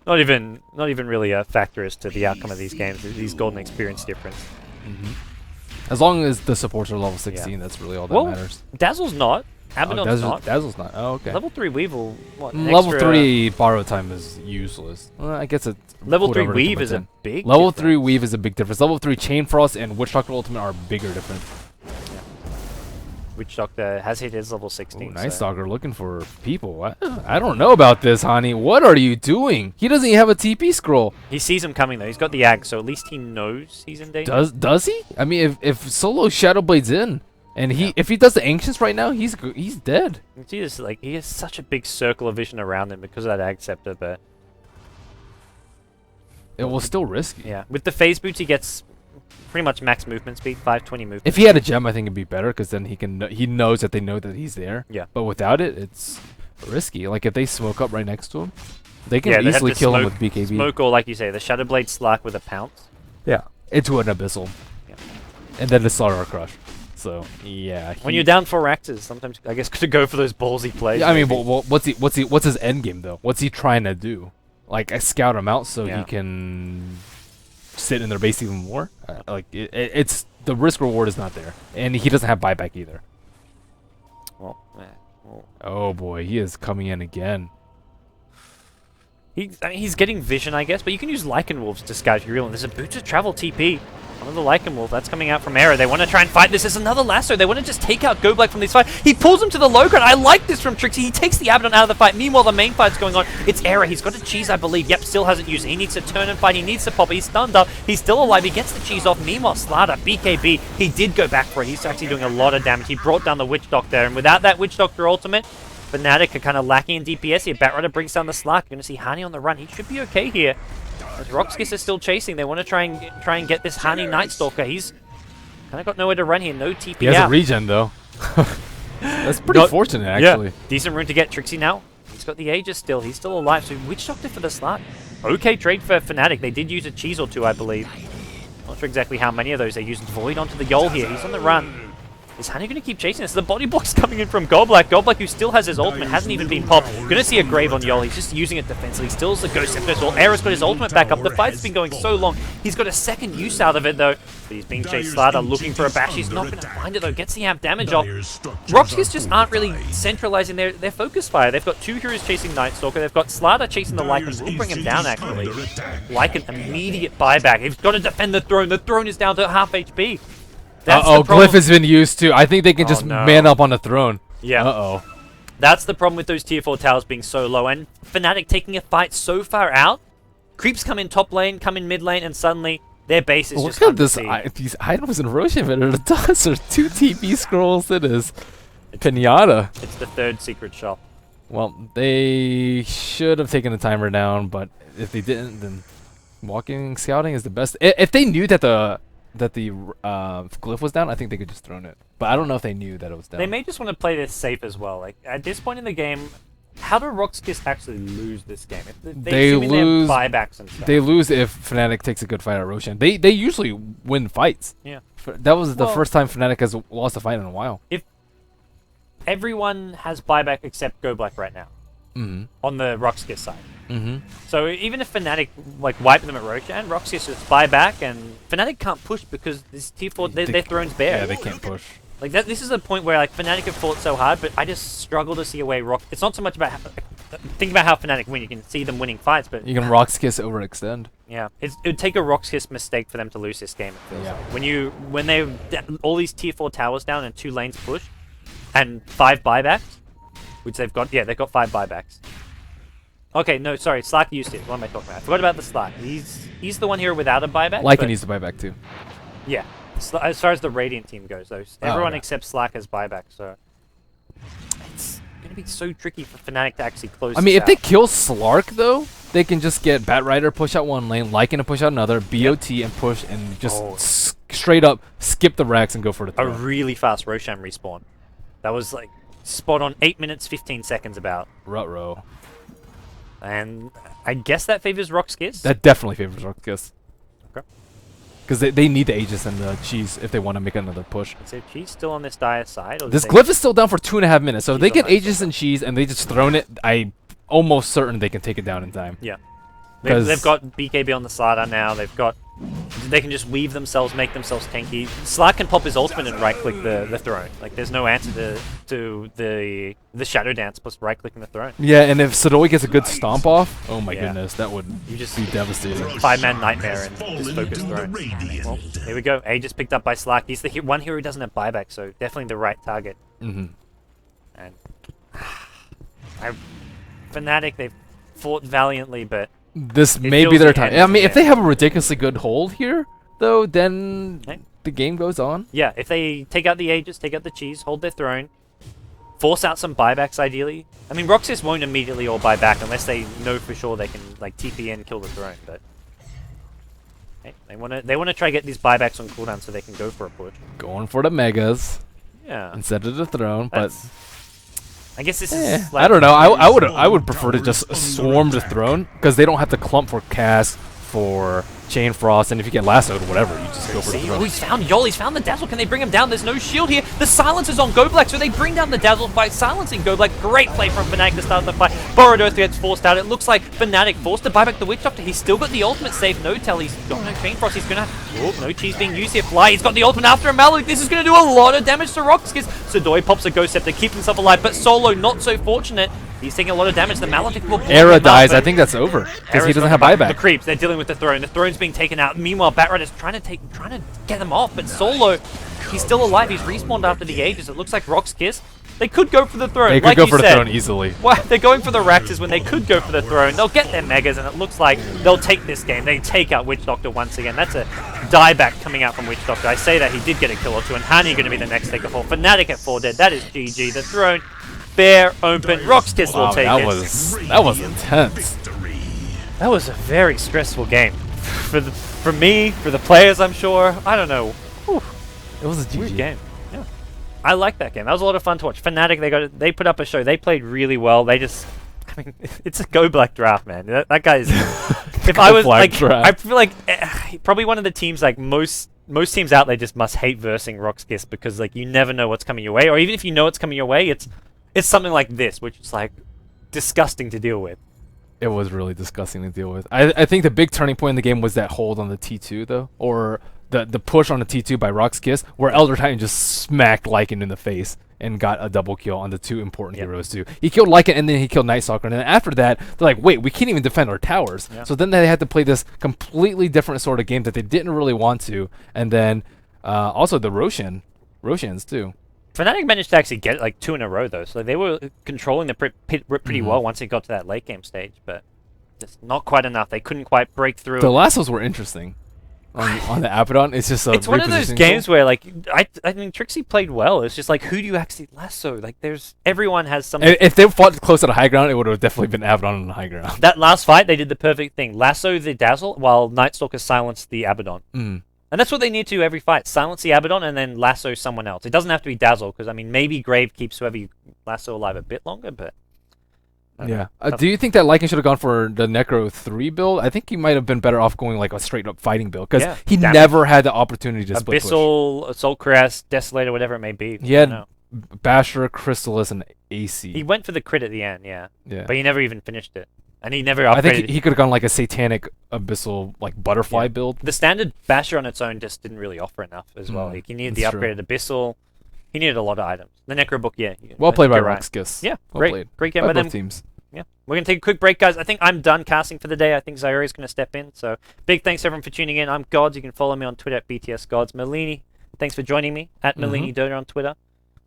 not even really a factor as to the outcome of these games. These golden experience difference. As long as the supports are level 16, that's really all that matters. Dazzle's not. Abaddon's not. Dazzle's not. Oh, okay. Level 3 Weevil, what? Level 3 borrow time is useless. Well, I guess it's Level 3 Weave is a big Level difference. 3 Weave is a big difference. Level 3 Chain Frost and Witch Doctor Ultimate are bigger difference. Yeah. Witch Doctor has hit his level 16. Ooh, Night Stalker looking for people. I don't know about this, honey. What are you doing? He doesn't even have a TP scroll. He sees him coming though. He's got the Ag, so at least he knows he's in danger. Does he? I mean, if Solo Shadowblade's in, and if he does the Ancients right now, he's dead. You see this, like, he has such a big circle of vision around him because of that Ag Scepter, but it was still risky. yeah, with the phase boots he gets pretty much max movement speed, 520 movement. If he had a gem, I think it'd be better because then he knows that they know that he's there. Yeah. But without it, it's risky. Like if they smoke up right next to him, they can easily kill him with BKB. Smoke or, like you say, the Shadowblade Slack with a pounce. Yeah. Into an Abyssal. Yeah. And then the Starladder Crush. So yeah. When you're down 4 Axes, sometimes I guess to go for those ballsy plays. Yeah, I mean, what's his end game though? What's he trying to do? Like scout him out so he can sit in their base even more. Like it's the risk reward is not there, and he doesn't have buyback either. Well, oh boy, he is coming in again. I mean, he's getting vision, I guess, but you can use Lycan Wolves to scout your real. And there's a Boots of Travel TP. Another Lycan Wolf, that's coming out from Era. They want to try and fight this. There's another Lasso. They want to just take out Go Black from this fight. He pulls him to the low ground. I like this from Trixie. He takes the Abaddon out of the fight. Meanwhile, the main fight's going on. It's Era. He's got a cheese, I believe. Yep, still hasn't used it. He needs to turn and fight. He needs to pop it. He's stunned up. He's still alive. He gets the cheese off. Meanwhile, Starladder, BKB, he did go back for it. He's actually doing a lot of damage. He brought down the Witch Doctor, and without that Witch Doctor ultimate, Fnatic are kind of lacking in DPS here. Batrider brings down the Slack. You're going to see Hani on the run. He should be okay here. As RoX.KiS is still chasing, they want to try and get this Hani Night Stalker. He's kind of got nowhere to run here. No TP He has out. a regen though. That's pretty fortunate actually. Yeah. Decent rune to get Trixie now. He's got the Aegis still. He's still alive. So Witch Doctor for the Slack. Okay trade for Fnatic. They did use a cheese or two, I believe. Not sure exactly how many of those they used. Void onto the Yol here. He's on the run. Is Hani going to keep chasing this? The body block's coming in from Goldblack. Goldblack, who still has his ultimate, hasn't even been popped. Going to see a Grave on Yol. He's just using it defensively. Still has the Ghost Scepter as well. Era's got his ultimate back up. The fight's been going so long. He's got a second use out of it, though. But he's being chased. Starladder looking for a bash. He's not going to find it, though. Gets the amp damage off. RoX.KiS just aren't really centralizing their focus fire. They've got 2 heroes chasing Night Stalker. They've got Starladder chasing the Lycan. Will bring him down, actually. Lycan, immediate buyback. He's got to defend the throne. The throne is down to half HP. Glyph has been used too. I think they can just man up on the throne. Yeah. That's the problem with those tier 4 towers being so low, and Fnatic taking a fight so far out. Creeps come in top lane, come in mid lane, and suddenly their base is just Look at these items in Roshan Invader. The dust are 2 TP scrolls. It is Pinata. It's the 3rd secret shop. Well, they should have taken the timer down, but if they didn't, then walking scouting is the best. If they knew that the glyph was down, I think they could just thrown it. But I don't know if they knew that it was down. They may just want to play this safe as well. Like at this point in the game, how do RoX.KiS actually lose this game? If they lose buybacks and stuff. They lose if Fnatic takes a good fight at Roshan. They usually win fights. Yeah. That was the first time Fnatic has lost a fight in a while. If everyone has buyback except Go Black right now on the RoX.KiS side. So even if Fnatic like wipe them at Roshan, RoX.KiS just buy back, and Fnatic can't push because this tier 4 their throne's bare. Yeah, they can't push. Like that. This is a point where like Fnatic have fought so hard, but I just struggle to see a way It's not so much about think about how Fnatic win. You can see them winning fights, but you can RoX.KiS overextend. Yeah, it would take a RoX.KiS mistake for them to lose this game. It feels like. When they all these tier 4 towers down and 2 lanes push, and 5 buybacks, which they've got. Yeah, they've got 5 buybacks. Okay, no, sorry, Slack used it. What am I talking about? I forgot about the Slack. He's the one here without a buyback. Lycan needs to buyback too. Yeah, as far as the Radiant team goes, though, everyone except Slack has buyback, so it's gonna be so tricky for Fnatic to actually close. I mean, if they kill Slark though, they can just get Batrider push out one lane, Lycan to push out another, BOT and push and just straight up skip the racks and go for the A throw. really fast Roshan respawn. That was like spot on 8 minutes 15 seconds about. Ruh-roh. And I guess that favors RoX.KiS. That definitely favors RoX.KiS. Okay. Because they need the Aegis and the cheese if they want to make another push. Is Cheese still on this dire side? Or This glyph is still down for 2.5 minutes, so if they get on Aegis and cheese and they just thrown it, I'm almost certain they can take it down in time. Yeah. They've got BKB on the Starladder now. They can just weave themselves, make themselves tanky. Slark can pop his ultimate and right-click the throne. Like, there's no answer to the Shadow Dance plus right-clicking the throne. Yeah, and if Sadoi gets a good stomp off, oh my goodness, that would You just be devastating. 5-man Nightmare and just focus throne. Well, here we go. A just picked up by Slark. He's the one hero who doesn't have buyback, so definitely the right target. Mm-hmm. And Fnatic, they've fought valiantly, but This It may be feels their the time. end I mean, of if it. they have a ridiculously good hold here, though, then Hey. the game goes on. yeah, if they take out the Aegis, take out the cheese, hold their throne, force out some buybacks ideally. I mean, RoX.KiS won't immediately all buy back unless they know for sure they can like TP in, kill the throne. But hey, they wanna try get these buybacks on cooldown so they can go for a push. Going for the megas Yeah, instead of the throne, but That's- I guess this is. I don't know. I would prefer to just swarm the throne because they don't have to clump for cast, for chain frost, and if you get lassoed or whatever, you just go for the See, throne. he's found Yol, he's found the Dazzle. Can they bring him down? There's no shield here. The silence is on Goblack, so they bring down the Dazzle by silencing Goblack. Great play from Fnatic to start the fight. Borodotha gets forced out. It looks like Fnatic forced to buy back the Witch Doctor. He's still got the ultimate save. No tell. He's got no chain frost. He's gonna have. Oh, no cheese being used here. Fly. He's got the ultimate after him. Malik. This is gonna do a lot of damage to RoX.KiS. Sadoi pops a Ghost Scepter, keeps himself alive, but Solo not so fortunate. He's taking a lot of damage. The Malefic will blow Era him up, dies. but I think that's over because he Era's doesn't have running back. buyback. The creeps, they're dealing with the throne. The throne's being taken out. Meanwhile, Batrider's trying to get them off, but Solo, he's still alive. He's respawned after the Aegis. It looks like RoX.KiS. They could go for the throne. They could like go you for the said. throne easily. Well, they're going for the Raxes when they could go for the throne. They'll get their Megas, and it looks like they'll take this game. They take out Witch Doctor once again. That's a dieback coming out from Witch Doctor. I say that he did get a kill or two, and Hani going to be the next taker for Fnatic at 4 dead. That is GG. The throne, bare open. RoX.KiS will take that it. was intense. That was a very stressful game. For me, for the players, I'm sure. I don't know. Whew, It was a weird GG game. Yeah. I like that game. That was a lot of fun to watch. Fnatic, they put up a show. They played really well. They just, I mean, it's a go black draft, man. That guy's. If I was Black like, draft. I feel like probably one of the teams like most teams out there just must hate versing RoX.KiS because like you never know what's coming your way, or even if you know it's coming your way, it's something like this, which is like disgusting to deal with. It was really disgusting to deal with. I think the big turning point in the game was that hold on the T2 though, or the push on the T2 by RoX.KiS, where Elder Titan just smacked Lycan in the face and got a double kill on the two important heroes too. He killed Lycan and then he killed Night Stalker, and then after that they're like, wait, we can't even defend our towers. Yeah. So then they had to play this completely different sort of game that they didn't really want to, and then also the Roshans too. Fnatic managed to actually get it like 2 in a row though, so they were controlling the pretty well once it got to that late game stage, but just not quite enough. They couldn't quite break through. The lassos were interesting on the Abaddon. It's just It's one of those repositioning games tool. where like I mean Trixie played well. It's just like who do you actually lasso? Like everyone has something. If they fought close to the high ground, it would have definitely been Abaddon on the high ground. That last fight, they did the perfect thing. Lasso the Dazzle while Night Stalker silenced the Abaddon. And that's what they need to every fight. Silence the Abaddon and then lasso someone else. It doesn't have to be Dazzle, because, I mean, maybe Grave keeps whoever you lasso alive a bit longer, but... Yeah. Do you think that Lycan should have gone for the Necro 3 build? I think he might have been better off going like a straight-up fighting build, because he damage. never had the opportunity to split push. Abyssal, Assault Crest, Desolator, whatever it may be. He had Basher, Crystallis, and AC. He went for the crit at the end, yeah. Yeah. But he never even finished it. And he never upgraded. I think he could have gone like a Satanic Abyssal like butterfly build. The standard Basher on its own just didn't really offer enough as well. Like, he needed the that's true. upgraded Abyssal. He needed a lot of items. The Necro book, yeah. Well played by you're right. RoX.KiS. Yeah, well great. played. Great game by by both them. teams. Yeah, we're going to take a quick break, guys. I think I'm done casting for the day. I think Zyori's going to step in. So big thanks, everyone, for tuning in. I'm Gods. You can follow me on Twitter at BTSGods. Melini, thanks for joining me at Melini Dota on Twitter.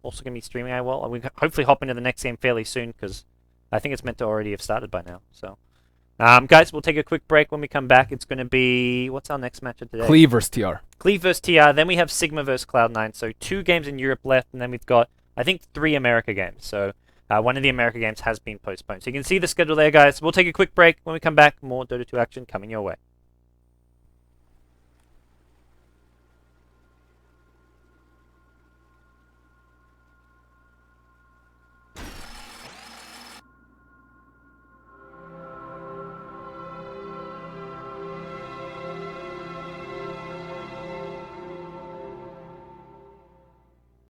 Also going to be streaming I will. We hopefully hop into the next game fairly soon, because I think it's meant to already have started by now. So, guys, we'll take a quick break. When we come back, it's going to be... What's our next match of today? Cleave versus TR. Cleave versus TR. Then we have Sigma versus Cloud9. So 2 games in Europe left, and then we've got, I think, 3 America games. So one of the America games has been postponed. So you can see the schedule there, guys. We'll take a quick break. When we come back, more Dota 2 action coming your way.